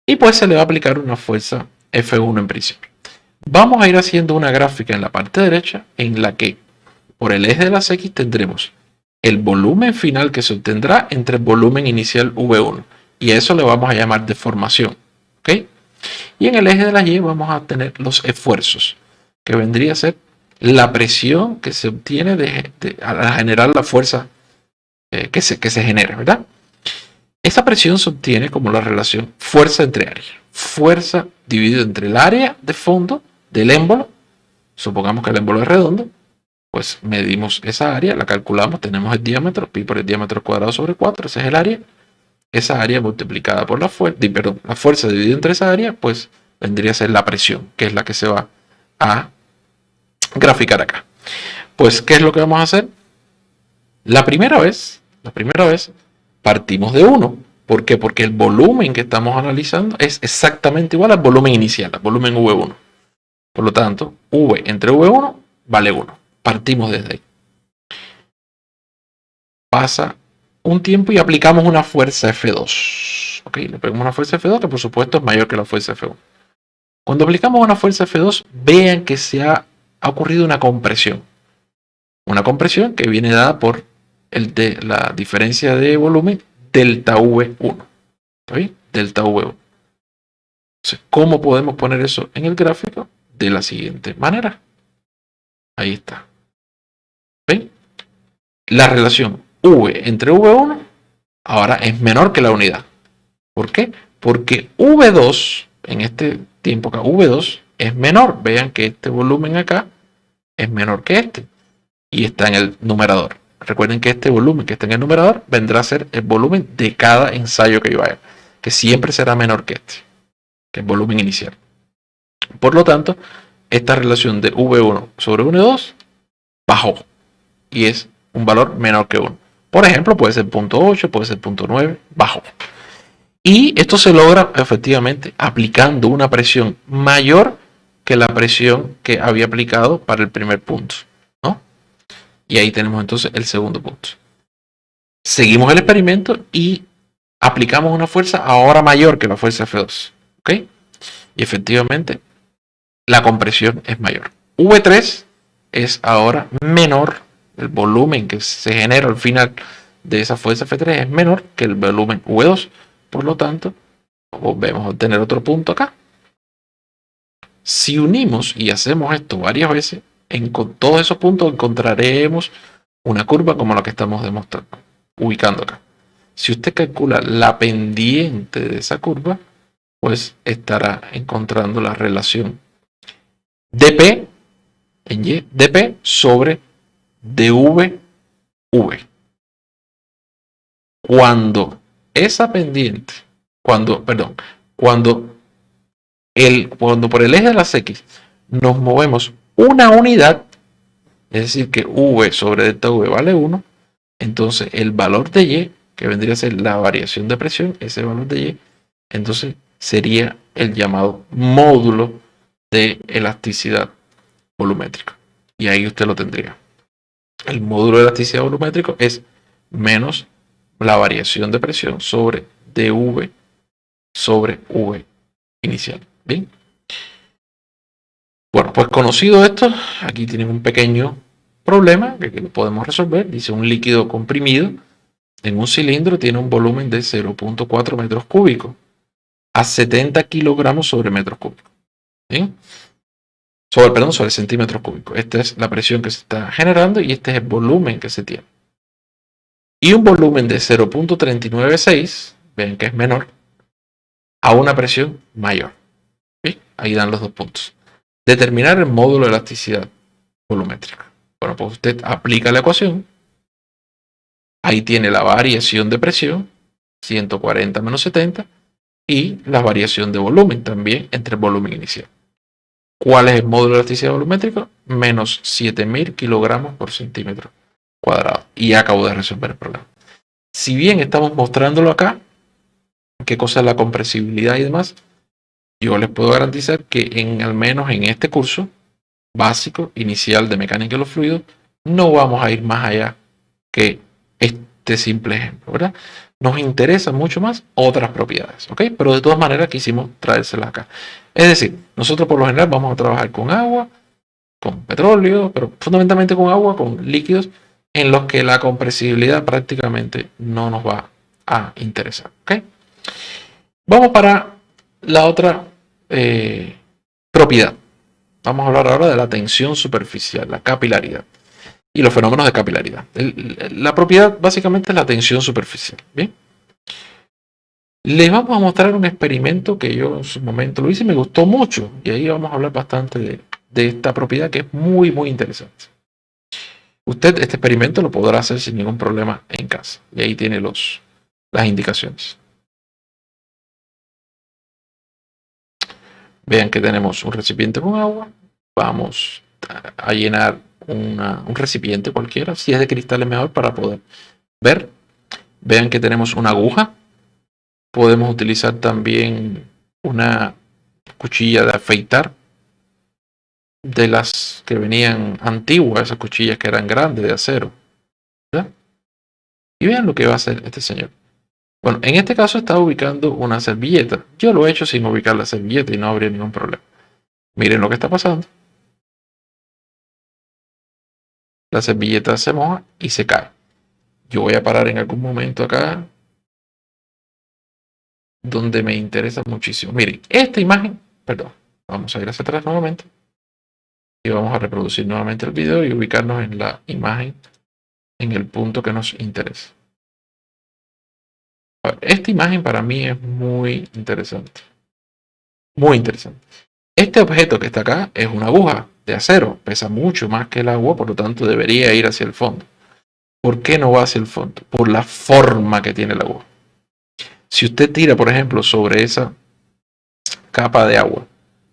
y pues se le va a aplicar una fuerza F1 en principio. Vamos a ir haciendo una gráfica en la parte derecha en la que por el eje de las X tendremos el volumen final que se obtendrá entre el volumen inicial V1, y a eso le vamos a llamar deformación, ¿ok? Y en el eje de la Y vamos a tener los esfuerzos, que vendría a ser la presión que se obtiene al generar la fuerza que se genera, ¿verdad? Esa presión se obtiene como la relación fuerza entre área. Fuerza dividido entre el área de fondo del émbolo. Supongamos que el émbolo es redondo. Pues medimos esa área, la calculamos, tenemos el diámetro, pi por el diámetro cuadrado sobre 4, ese es el área. Esa área multiplicada por la fuerza dividida entre esa área, pues vendría a ser la presión, que es la que se va a graficar acá. Pues, ¿qué es lo que vamos a hacer? La primera vez partimos de 1. ¿Por qué? Porque el volumen que estamos analizando es exactamente igual al volumen inicial, al volumen V1. Por lo tanto, V entre V1 vale 1. Partimos desde ahí. Pasa un tiempo y aplicamos una fuerza F2. ¿Ok? Le pegamos una fuerza F2 que por supuesto es mayor que la fuerza F1. Cuando aplicamos una fuerza F2, vean que se ha ocurrido una compresión. Una compresión que viene dada por la diferencia de volumen delta V1. ¿Está bien? Delta V1. Entonces, ¿cómo podemos poner eso en el gráfico? De la siguiente manera. Ahí está. ¿Ven? La relación V entre V1 ahora es menor que la unidad. ¿Por qué? Porque V2, en este tiempo acá, V2 es menor. Vean que este volumen acá es menor que este. Y está en el numerador. Recuerden que este volumen que está en el numerador vendrá a ser el volumen de cada ensayo que yo haga, que siempre será menor que este, que el volumen inicial. Por lo tanto, esta relación de V1 sobre V2 bajó y es un valor menor que 1. Por ejemplo, puede ser 0.8, puede ser 0.9, bajó. Y esto se logra efectivamente aplicando una presión mayor que la presión que había aplicado para el primer punto, ¿no? Y ahí tenemos entonces el segundo punto. Seguimos el experimento y aplicamos una fuerza ahora mayor que la fuerza F2. ¿Ok? Y efectivamente la compresión es mayor. V3 es ahora menor. El volumen que se genera al final de esa fuerza F3 es menor que el volumen V2. Por lo tanto, volvemos a obtener otro punto acá. Si unimos y hacemos esto varias veces, en todos esos puntos encontraremos una curva como la que estamos demostrando, ubicando acá. Si usted calcula la pendiente de esa curva, pues estará encontrando la relación dP en Y, dP sobre dV. Cuando esa pendiente, cuando por el eje de las X nos movemos una unidad, es decir, que V sobre delta V vale 1, entonces el valor de Y, que vendría a ser la variación de presión, ese valor de Y, entonces sería el llamado módulo de elasticidad volumétrica. Y ahí usted lo tendría. El módulo de elasticidad volumétrico es menos la variación de presión sobre dV sobre V inicial. Bien. Bueno, pues conocido esto, aquí tienen un pequeño problema que lo podemos resolver. Dice un líquido comprimido en un cilindro tiene un volumen de 0.4 metros cúbicos a 70 kilogramos sobre metros cúbicos. ¿Bien? Sobre centímetros cúbicos. Esta es la presión que se está generando y este es el volumen que se tiene. Y un volumen de 0.396, ven que es menor, a una presión mayor. ¿Sí? Ahí dan los dos puntos. Determinar el módulo de elasticidad volumétrica. Bueno, pues usted aplica la ecuación. Ahí tiene la variación de presión, 140 menos 70, y la variación de volumen también entre el volumen inicial. ¿Cuál es el módulo de elasticidad volumétrico? Menos 7000 kilogramos por centímetro cuadrado. Y ya acabo de resolver el problema. Si bien estamos mostrándolo acá, qué cosa es la compresibilidad y demás, yo les puedo garantizar que al menos en este curso básico, inicial de mecánica de los fluidos, no vamos a ir más allá que este simple ejemplo, ¿verdad? Nos interesan mucho más otras propiedades, ¿ok? Pero de todas maneras quisimos traérselas acá. Es decir, nosotros por lo general vamos a trabajar con agua, con petróleo, pero fundamentalmente con agua, con líquidos, en los que la compresibilidad prácticamente no nos va a interesar, ¿ok? Vamos para la otra propiedad. Vamos a hablar ahora de la tensión superficial, la capilaridad y los fenómenos de capilaridad. La propiedad básicamente es la tensión superficial. Bien. Les vamos a mostrar un experimento que yo en su momento lo hice y me gustó mucho. Y ahí vamos a hablar bastante de esta propiedad que es muy, muy interesante. Usted este experimento lo podrá hacer sin ningún problema en casa. Y ahí tiene las indicaciones. Vean que tenemos un recipiente con agua. Vamos a llenar un recipiente cualquiera. Si es de cristal es mejor para poder ver. Vean que tenemos una aguja. Podemos utilizar también una cuchilla de afeitar, de las que venían antiguas, esas cuchillas que eran grandes de acero, ¿verdad? Y vean lo que va a hacer este señor. Bueno, en este caso está ubicando una servilleta. Yo lo he hecho sin ubicar la servilleta y no habría ningún problema. Miren lo que está pasando. La servilleta se moja y se cae. Yo voy a parar en algún momento acá donde me interesa muchísimo. Miren, esta imagen, perdón, vamos a ir hacia atrás nuevamente y vamos a reproducir nuevamente el video y ubicarnos en la imagen en el punto que nos interesa. A ver, esta imagen para mí es muy interesante. Muy interesante. Este objeto que está acá es una aguja de acero, pesa mucho más que el agua, por lo tanto debería ir hacia el fondo. ¿Por qué no va hacia el fondo? Por la forma que tiene la aguja. Si usted tira, por ejemplo, sobre esa capa de agua,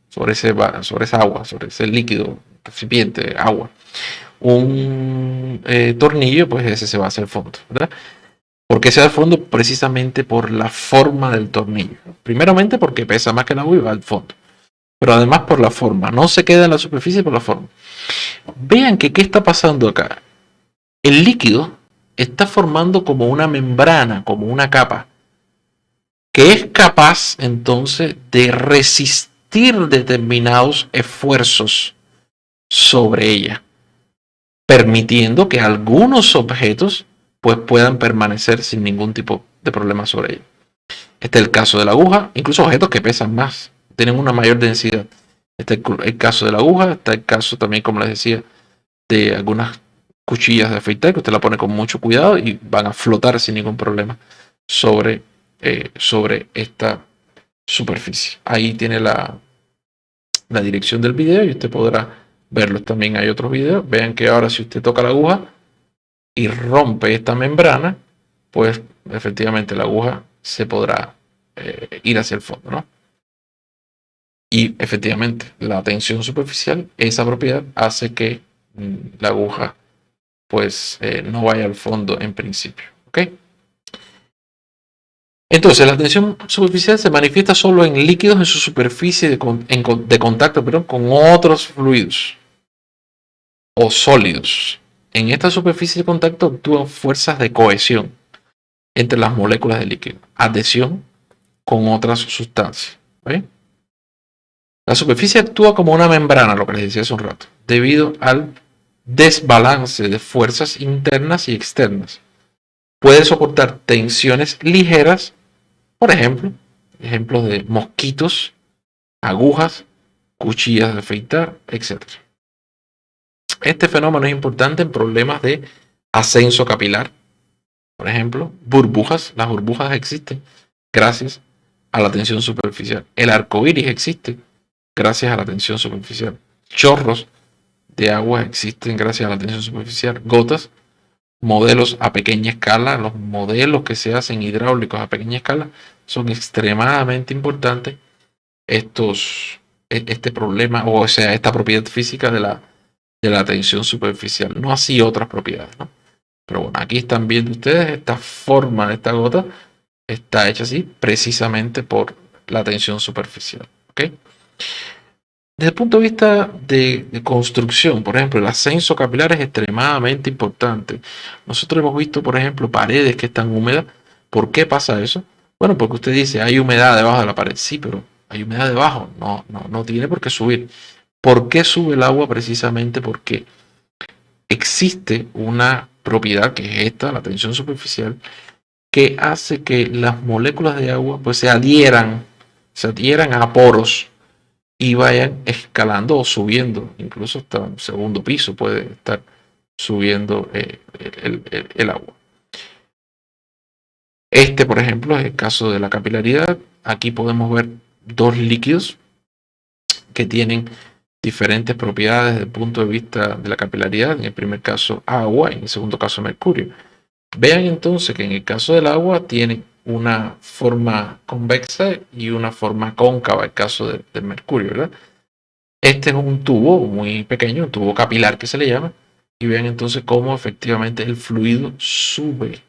sobre esa agua, sobre ese líquido, recipiente, agua, un tornillo, pues ese se va hacia el fondo, ¿verdad? ¿Por qué se va al fondo? Precisamente por la forma del tornillo. Primeramente porque pesa más que el agua y va al fondo. Pero además por la forma. No se queda en la superficie por la forma. Vean que qué está pasando acá. El líquido está formando como una membrana, como una capa, que es capaz entonces de resistir determinados esfuerzos sobre ella, permitiendo que algunos objetos pues puedan permanecer sin ningún tipo de problema sobre ella. Este es el caso de la aguja, incluso objetos que pesan más, tienen una mayor densidad. Este es el caso de la aguja, está el caso también, como les decía, de algunas cuchillas de afeitar que usted la pone con mucho cuidado y van a flotar sin ningún problema sobre, sobre esta superficie. Ahí tiene la dirección del video y usted podrá verlos. También hay otros videos. Vean que ahora si usted toca la aguja y rompe esta membrana, pues efectivamente la aguja se podrá ir hacia el fondo, ¿no? Y efectivamente la tensión superficial, esa propiedad hace que la aguja pues no vaya al fondo en principio, ¿ok? Entonces la tensión superficial se manifiesta solo en líquidos en su superficie de contacto, perdón, con otros fluidos o sólidos. En esta superficie de contacto actúan fuerzas de cohesión entre las moléculas de líquido, adhesión con otras sustancias. ¿Ve? La superficie actúa como una membrana, lo que les decía hace un rato, debido al desbalance de fuerzas internas y externas. Puede soportar tensiones ligeras, por ejemplo, ejemplos de mosquitos, agujas, cuchillas de afeitar, etc. Este fenómeno es importante en problemas de ascenso capilar, por ejemplo, burbujas. Las burbujas existen gracias a la tensión superficial. El arco iris existe gracias a la tensión superficial. Chorros de agua existen gracias a la tensión superficial. Gotas, modelos a pequeña escala, los modelos que se hacen hidráulicos a pequeña escala son extremadamente importantes. Este problema, o sea, esta propiedad física de la tensión superficial, no así otras propiedades, ¿no? Pero bueno, aquí están viendo ustedes esta forma de esta gota, está hecha así precisamente por la tensión superficial, ¿ok? Desde el punto de vista de construcción, por ejemplo, el ascenso capilar es extremadamente importante. Nosotros hemos visto, por ejemplo, paredes que están húmedas. ¿Por qué pasa eso? Bueno, porque usted dice, hay humedad debajo de la pared. Sí, pero hay humedad debajo. No tiene por qué subir. ¿Por qué sube el agua? Precisamente porque existe una propiedad que es esta, la tensión superficial, que hace que las moléculas de agua pues se adhieran a poros y vayan escalando o subiendo, incluso hasta un segundo piso puede estar subiendo el agua. Este, por ejemplo, es el caso de la capilaridad. Aquí podemos ver dos líquidos que tienen diferentes propiedades desde el punto de vista de la capilaridad. En el primer caso, agua, en el segundo caso, mercurio. Vean entonces que en el caso del agua tiene una forma convexa y una forma cóncava, el caso del mercurio, ¿verdad? Este es un tubo muy pequeño, un tubo capilar que se le llama, y vean entonces cómo efectivamente el fluido sube.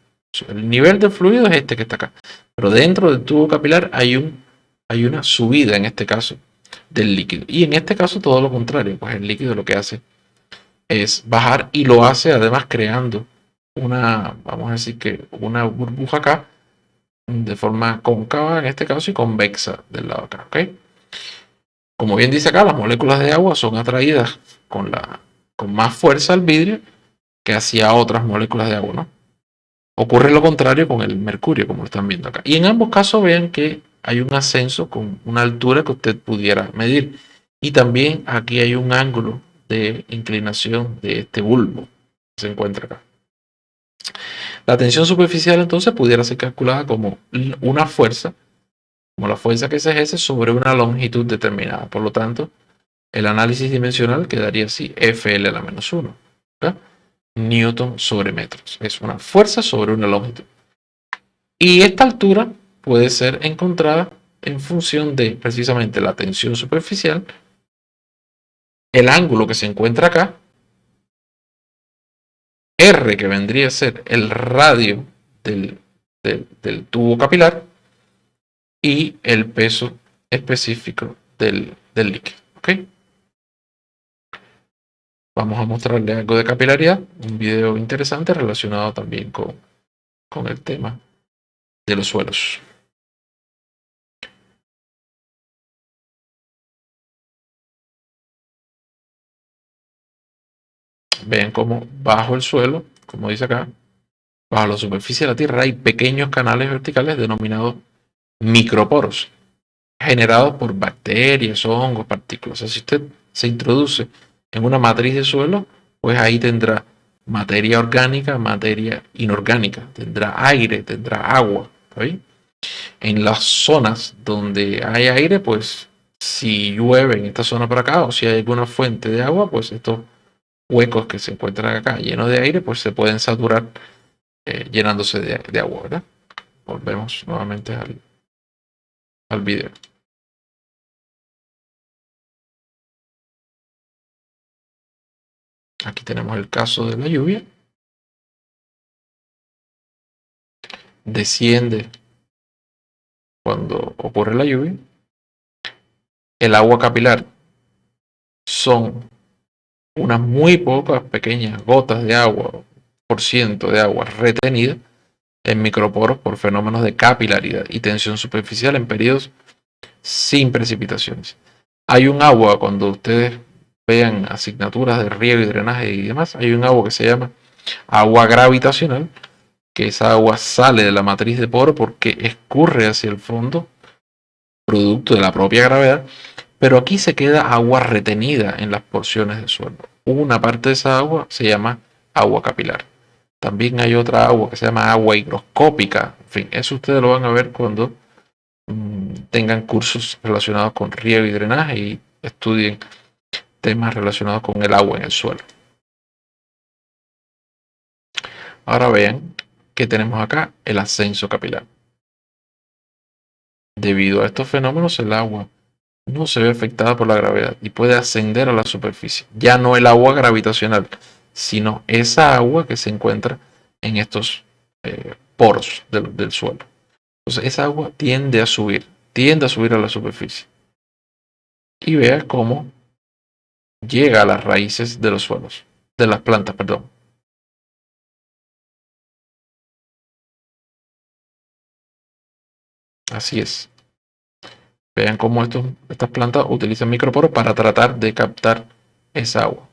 El nivel del fluido es este que está acá, pero dentro del tubo capilar hay una subida, en este caso, del líquido. Y en este caso todo lo contrario, pues el líquido lo que hace es bajar y lo hace además creando una, vamos a decir que una burbuja acá, de forma cóncava en este caso y convexa del lado acá, ¿ok? Como bien dice acá, las moléculas de agua son atraídas con más fuerza al vidrio que hacia otras moléculas de agua, ¿no? Ocurre lo contrario con el mercurio, como lo están viendo acá. Y en ambos casos vean que hay un ascenso con una altura que usted pudiera medir. Y también aquí hay un ángulo de inclinación de este bulbo que se encuentra acá. La tensión superficial entonces pudiera ser calculada como una fuerza, como la fuerza que se ejerce sobre una longitud determinada. Por lo tanto, el análisis dimensional quedaría así, Fl a la menos 1. ¿verdad? Newton sobre metros. Es una fuerza sobre una longitud. Y esta altura puede ser encontrada en función de precisamente la tensión superficial, el ángulo que se encuentra acá, R que vendría a ser el radio del tubo capilar y el peso específico del líquido. ¿Ok? Vamos a mostrarle algo de capilaridad, un video interesante relacionado también con el tema de los suelos. Ven cómo bajo el suelo, como dice acá, bajo la superficie de la Tierra hay pequeños canales verticales denominados microporos, generados por bacterias, hongos, partículas. O sea, si usted se introduce en una matriz de suelo, pues ahí tendrá materia orgánica, materia inorgánica, tendrá aire, tendrá agua. ¿Sí? En las zonas donde hay aire, pues si llueve en esta zona por acá o si hay alguna fuente de agua, pues estos huecos que se encuentran acá llenos de aire, pues se pueden saturar llenándose de agua, ¿verdad? Volvemos nuevamente al video. Aquí tenemos el caso de la lluvia. Desciende cuando ocurre la lluvia. El agua capilar son unas muy pocas pequeñas gotas de agua, por ciento de agua retenida en microporos por fenómenos de capilaridad y tensión superficial en periodos sin precipitaciones. Hay un agua, cuando ustedes vean asignaturas de riego y drenaje y demás, hay un agua que se llama agua gravitacional, que esa agua sale de la matriz de poro porque escurre hacia el fondo, producto de la propia gravedad, pero aquí se queda agua retenida en las porciones del suelo. Una parte de esa agua se llama agua capilar. También hay otra agua que se llama agua higroscópica. En fin, eso ustedes lo van a ver cuando tengan cursos relacionados con riego y drenaje y estudien temas relacionados con el agua en el suelo. Ahora vean que tenemos acá el ascenso capilar. Debido a estos fenómenos, el agua no se ve afectada por la gravedad y puede ascender a la superficie. Ya no el agua gravitacional, sino esa agua que se encuentra en estos poros del suelo. Entonces esa agua tiende a subir a la superficie. Y vea cómo llega a las raíces de los suelos, de las plantas, perdón. Así es. Vean cómo estas plantas utilizan microporos para tratar de captar esa agua.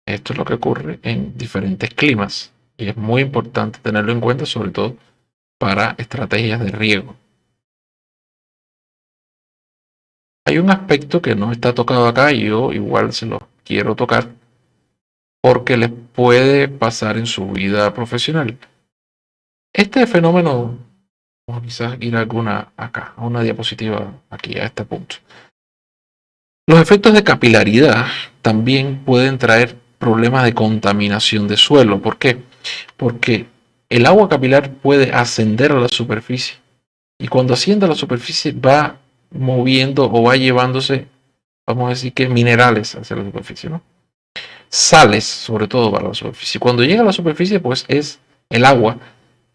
Esto es lo que ocurre en diferentes climas y es muy importante tenerlo en cuenta, sobre todo para estrategias de riego. Hay un aspecto que no está tocado acá y yo igual se lo quiero tocar porque les puede pasar en su vida profesional. Este fenómeno, vamos a quizás ir a alguna acá, a una diapositiva aquí, a este punto. Los efectos de capilaridad también pueden traer problemas de contaminación de suelo. ¿Por qué? Porque el agua capilar puede ascender a la superficie y cuando asciende a la superficie va moviendo o va llevándose, vamos a decir que minerales hacia la superficie, ¿no? Sales, sobre todo para la superficie. Cuando llega a la superficie, pues es el agua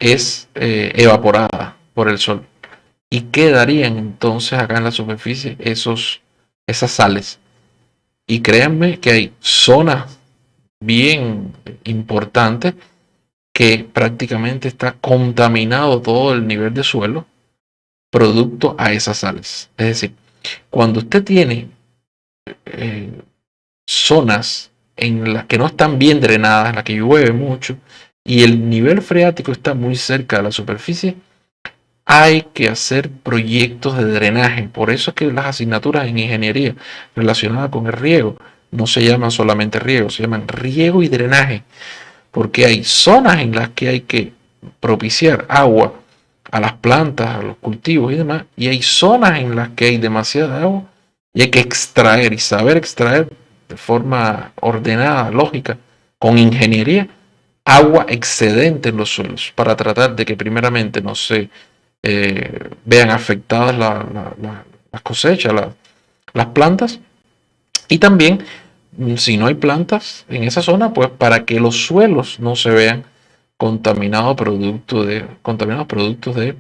es evaporada por el sol y quedarían entonces acá en la superficie esas sales. Y créanme que hay zonas bien importantes que prácticamente está contaminado todo el nivel de suelo producto a esas sales. Es decir, cuando usted tiene eh, zonas en las que no están bien drenadas, en las que llueve mucho y el nivel freático está muy cerca de la superficie, hay que hacer proyectos de drenaje. Por eso es que las asignaturas en ingeniería relacionadas con el riego no se llaman solamente riego, se llaman riego y drenaje, porque hay zonas en las que hay que propiciar agua a las plantas, a los cultivos y demás, y hay zonas en las que hay demasiada agua y hay que extraer y saber extraer de forma ordenada, lógica, con ingeniería, agua excedente en los suelos para tratar de que primeramente no se vean afectadas las cosechas, las plantas y también si no hay plantas en esa zona, pues para que los suelos no se vean contaminados productos de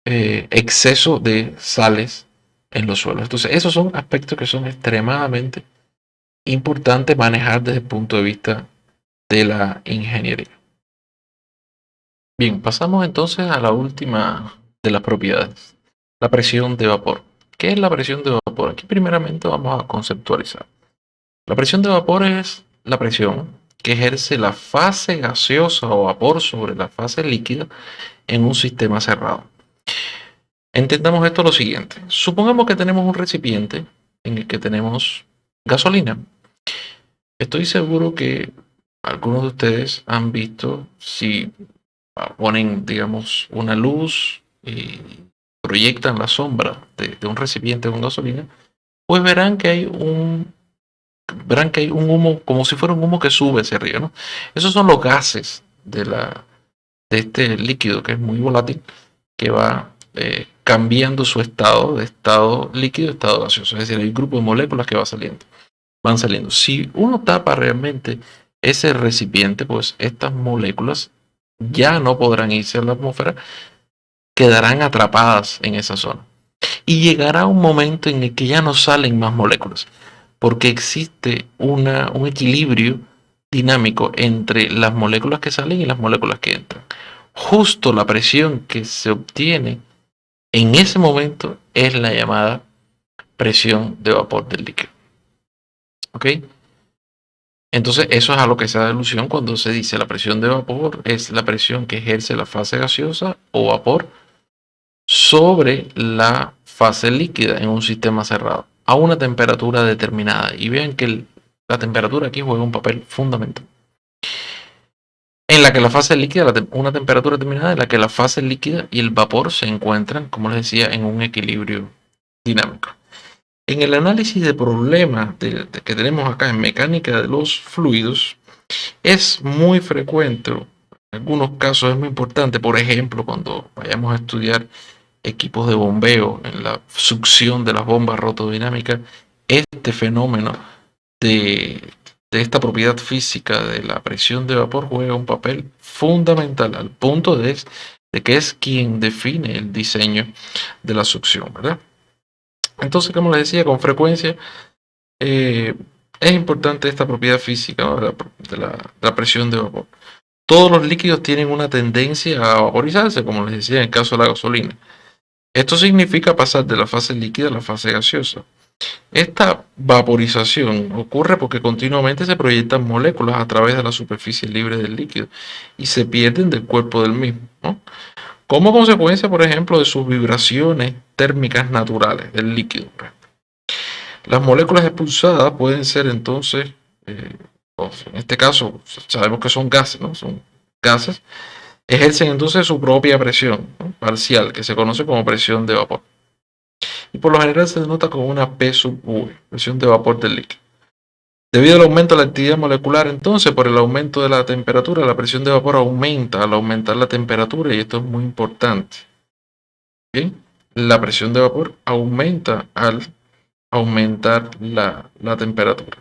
exceso de sales en los suelos. Entonces, esos son aspectos que son extremadamente importantes manejar desde el punto de vista de la ingeniería. Bien, pasamos entonces a la última de las propiedades, la presión de vapor. ¿Qué es la presión de vapor? Aquí primeramente vamos a conceptualizar. La presión de vapor es la presión que ejerce la fase gaseosa o vapor sobre la fase líquida en un sistema cerrado. Entendamos esto lo siguiente. Supongamos que tenemos un recipiente en el que tenemos gasolina. Estoy seguro que algunos de ustedes han visto si ponen, digamos, una luz y proyectan la sombra de un recipiente con gasolina, pues verán que hay un humo, como si fuera un humo que sube hacia arriba, ¿no? Esos son los gases de este líquido que es muy volátil, que va cambiando su estado de estado líquido a estado gaseoso. Es decir, hay un grupo de moléculas que van saliendo. Si uno tapa realmente ese recipiente, pues estas moléculas ya no podrán irse a la atmósfera, quedarán atrapadas en esa zona. Y llegará un momento en el que ya no salen más moléculas, porque existe un equilibrio dinámico entre las moléculas que salen y las moléculas que entran. Justo la presión que se obtiene en ese momento es la llamada presión de vapor del líquido. ¿Ok? Entonces, eso es a lo que se da alusión cuando se dice la presión de vapor es la presión que ejerce la fase gaseosa o vapor sobre la fase líquida en un sistema cerrado a una temperatura determinada. Y vean que la temperatura aquí juega un papel fundamental. En la que la fase líquida, una temperatura determinada en la que la fase líquida y el vapor se encuentran, como les decía, en un equilibrio dinámico. En el análisis de problemas que tenemos acá en mecánica de los fluidos, es muy frecuente, en algunos casos es muy importante, por ejemplo, cuando vayamos a estudiar equipos de bombeo en la succión de las bombas rotodinámicas, este fenómeno de, de esta propiedad física de la presión de vapor juega un papel fundamental al punto de que es quien define el diseño de la succión, ¿verdad? Entonces, como les decía, con frecuencia es importante esta propiedad física, ¿no? de la presión de vapor. Todos los líquidos tienen una tendencia a vaporizarse, como les decía en el caso de la gasolina. Esto significa pasar de la fase líquida a la fase gaseosa. Esta vaporización ocurre porque continuamente se proyectan moléculas a través de la superficie libre del líquido y se pierden del cuerpo del mismo, ¿no? Como consecuencia, por ejemplo, de sus vibraciones térmicas naturales del líquido. Las moléculas expulsadas pueden ser entonces, eh, en este caso, sabemos que son gases, ¿no? Son gases, ejercen entonces su propia presión, ¿no?, parcial, que se conoce como presión de vapor. Y por lo general se denota con una P sub V, presión de vapor del líquido. Debido al aumento de la actividad molecular, entonces, por el aumento de la temperatura, la presión de vapor aumenta al aumentar la temperatura, y esto es muy importante. Bien, la presión de vapor aumenta al aumentar la temperatura.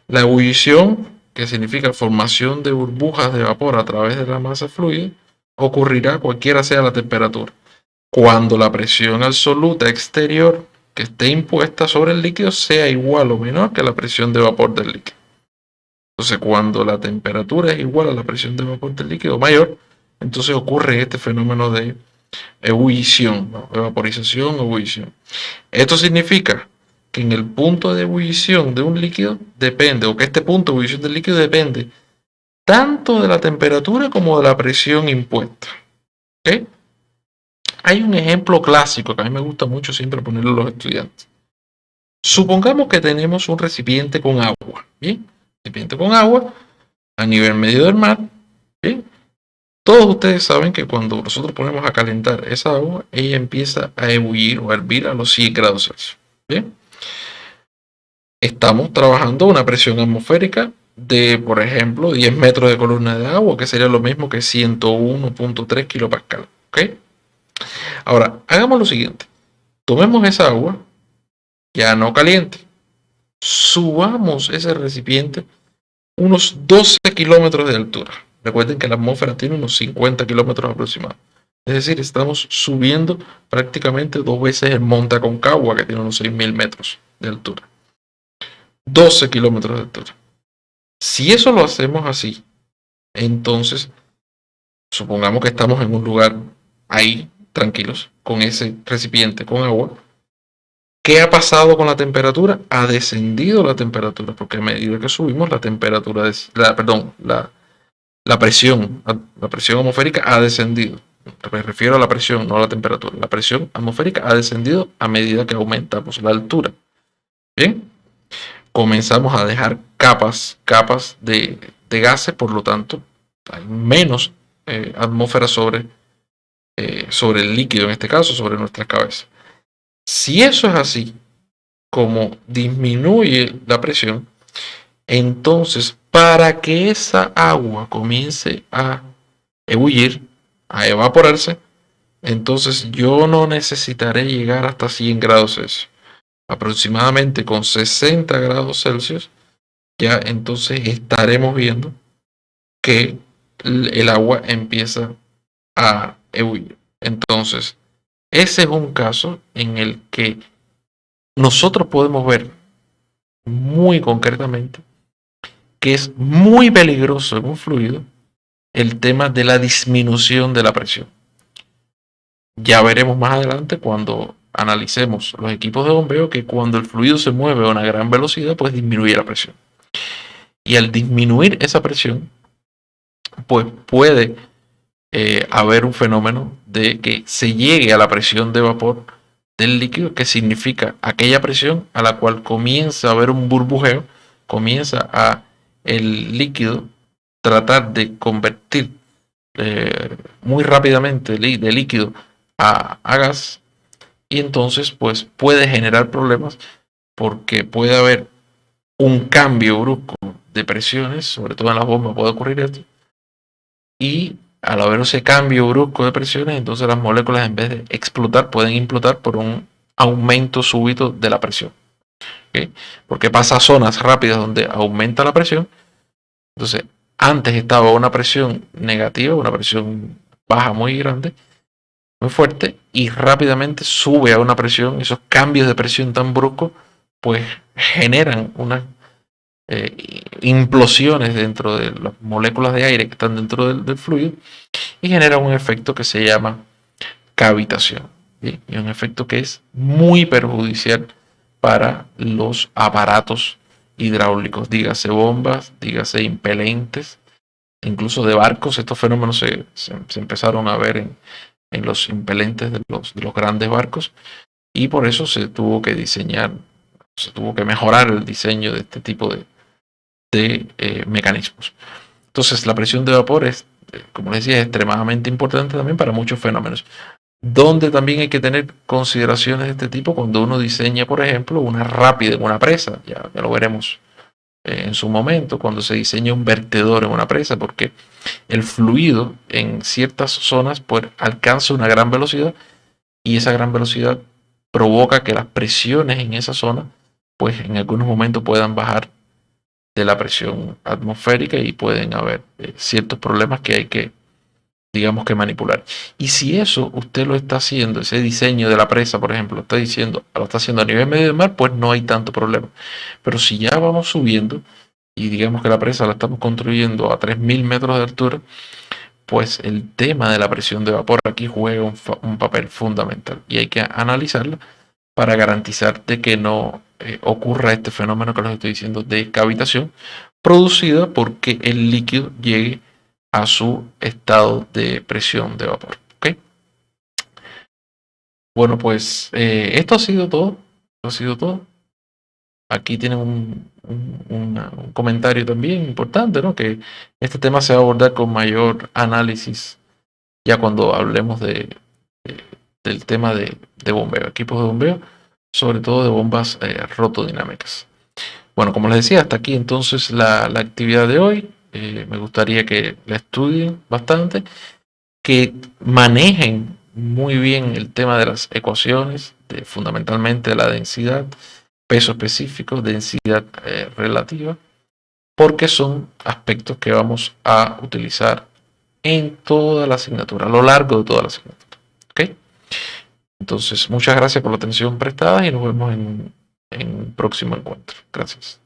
La ebullición, que significa formación de burbujas de vapor a través de la masa fluida, ocurrirá cualquiera sea la temperatura, cuando la presión absoluta exterior que esté impuesta sobre el líquido sea igual o menor que la presión de vapor del líquido. Entonces, cuando la temperatura es igual a la presión de vapor del líquido mayor, entonces ocurre este fenómeno de ebullición, ¿no?, evaporización o ebullición. Esto significa que en el punto de ebullición de un líquido depende, o que este punto de ebullición del líquido depende tanto de la temperatura como de la presión impuesta. ¿Okay? Hay un ejemplo clásico que a mí me gusta mucho siempre ponerlo a los estudiantes. Supongamos que tenemos un recipiente con agua, ¿bien? Recipiente con agua a nivel medio del mar, ¿bien? Todos ustedes saben que cuando nosotros ponemos a calentar esa agua, ella empieza a ebullir o a hervir a los 100 grados Celsius, ¿bien? Estamos trabajando a una presión atmosférica de, por ejemplo, 10 metros de columna de agua, que sería lo mismo que 101.3 kilopascal, ¿ok? Ahora, hagamos lo siguiente. Tomemos esa agua, ya no caliente, subamos ese recipiente unos 12 kilómetros de altura. Recuerden que la atmósfera tiene unos 50 kilómetros aproximados. Es decir, estamos subiendo prácticamente 2 veces el monte Aconcagua, que tiene unos 6.000 metros de altura. 12 kilómetros de altura. Si eso lo hacemos así, entonces supongamos que estamos en un lugar ahí, tranquilos, con ese recipiente con agua. ¿Qué ha pasado con la temperatura? Ha descendido la temperatura, porque a medida que subimos la temperatura, la presión atmosférica ha descendido. Me refiero a la presión, no a la temperatura. La presión atmosférica ha descendido a medida que aumentamos la altura. Bien, comenzamos a dejar capas de gases, por lo tanto, hay menos atmósfera sobre el líquido, en este caso, sobre nuestra cabeza. Si eso es así, como disminuye la presión, entonces, para que esa agua comience a ebullir, a evaporarse, entonces yo no necesitaré llegar hasta 100 grados Celsius. Aproximadamente con 60 grados Celsius, ya entonces estaremos viendo que el agua empieza a ebullir. Entonces, ese es un caso en el que nosotros podemos ver muy concretamente que es muy peligroso en un fluido el tema de la disminución de la presión. Ya veremos más adelante, cuando analicemos los equipos de bombeo, que cuando el fluido se mueve a una gran velocidad, pues disminuye la presión. Y al disminuir esa presión, pues puede haber un fenómeno de que se llegue a la presión de vapor del líquido, que significa aquella presión a la cual comienza a haber un burbujeo, comienza a el líquido tratar de convertir muy rápidamente de líquido a gas, y entonces pues puede generar problemas, porque puede haber un cambio brusco de presiones, sobre todo en las bombas puede ocurrir esto, y al haber ese cambio brusco de presiones, entonces las moléculas, en vez de explotar, pueden implotar por un aumento súbito de la presión. ¿Okay? Porque pasa a zonas rápidas donde aumenta la presión. Entonces, antes estaba una presión negativa, una presión baja muy grande, muy fuerte, y rápidamente sube a una presión. Esos cambios de presión tan bruscos pues generan unas implosiones dentro de las moléculas de aire que están dentro del fluido, y genera un efecto que se llama cavitación. ¿Sí? Y un efecto que es muy perjudicial para los aparatos hidráulicos, dígase bombas, dígase impelentes, incluso de barcos. Estos fenómenos se empezaron a ver en los impelentes de los grandes barcos, y por eso se tuvo que diseñar Se tuvo que mejorar el diseño de este tipo de mecanismos. Entonces, la presión de vapor es, como les decía, es extremadamente importante también para muchos fenómenos. Donde también hay que tener consideraciones de este tipo cuando uno diseña, por ejemplo, una rápida en una presa. Ya lo veremos en su momento, cuando se diseña un vertedor en una presa, porque el fluido en ciertas zonas pues, alcanza una gran velocidad y esa gran velocidad provoca que las presiones en esa zona pues en algunos momentos puedan bajar de la presión atmosférica y pueden haber ciertos problemas que hay que, digamos, que manipular. Y si eso usted lo está haciendo, ese diseño de la presa, por ejemplo, lo está haciendo a nivel medio del mar, pues no hay tanto problema. Pero si ya vamos subiendo y digamos que la presa la estamos construyendo a 3.000 metros de altura, pues el tema de la presión de vapor aquí juega un papel fundamental y hay que analizarlo para garantizar de que no ocurra este fenómeno que les estoy diciendo de cavitación producida porque el líquido llegue a su estado de presión de vapor. ¿Ok? Bueno, pues esto ha sido todo. Esto ha sido todo. Aquí tienen un comentario también importante, ¿no? Que este tema se va a abordar con mayor análisis ya cuando hablemos del tema de bombeo, equipos de bombeo, sobre todo de bombas rotodinámicas. Bueno, como les decía, hasta aquí entonces la actividad de hoy. Me gustaría que la estudien bastante, que manejen muy bien el tema de las ecuaciones, fundamentalmente la densidad, peso específico, densidad relativa, porque son aspectos que vamos a utilizar en toda la asignatura, a lo largo de toda la asignatura. ¿Ok? Entonces, muchas gracias por la atención prestada y nos vemos en un próximo encuentro. Gracias.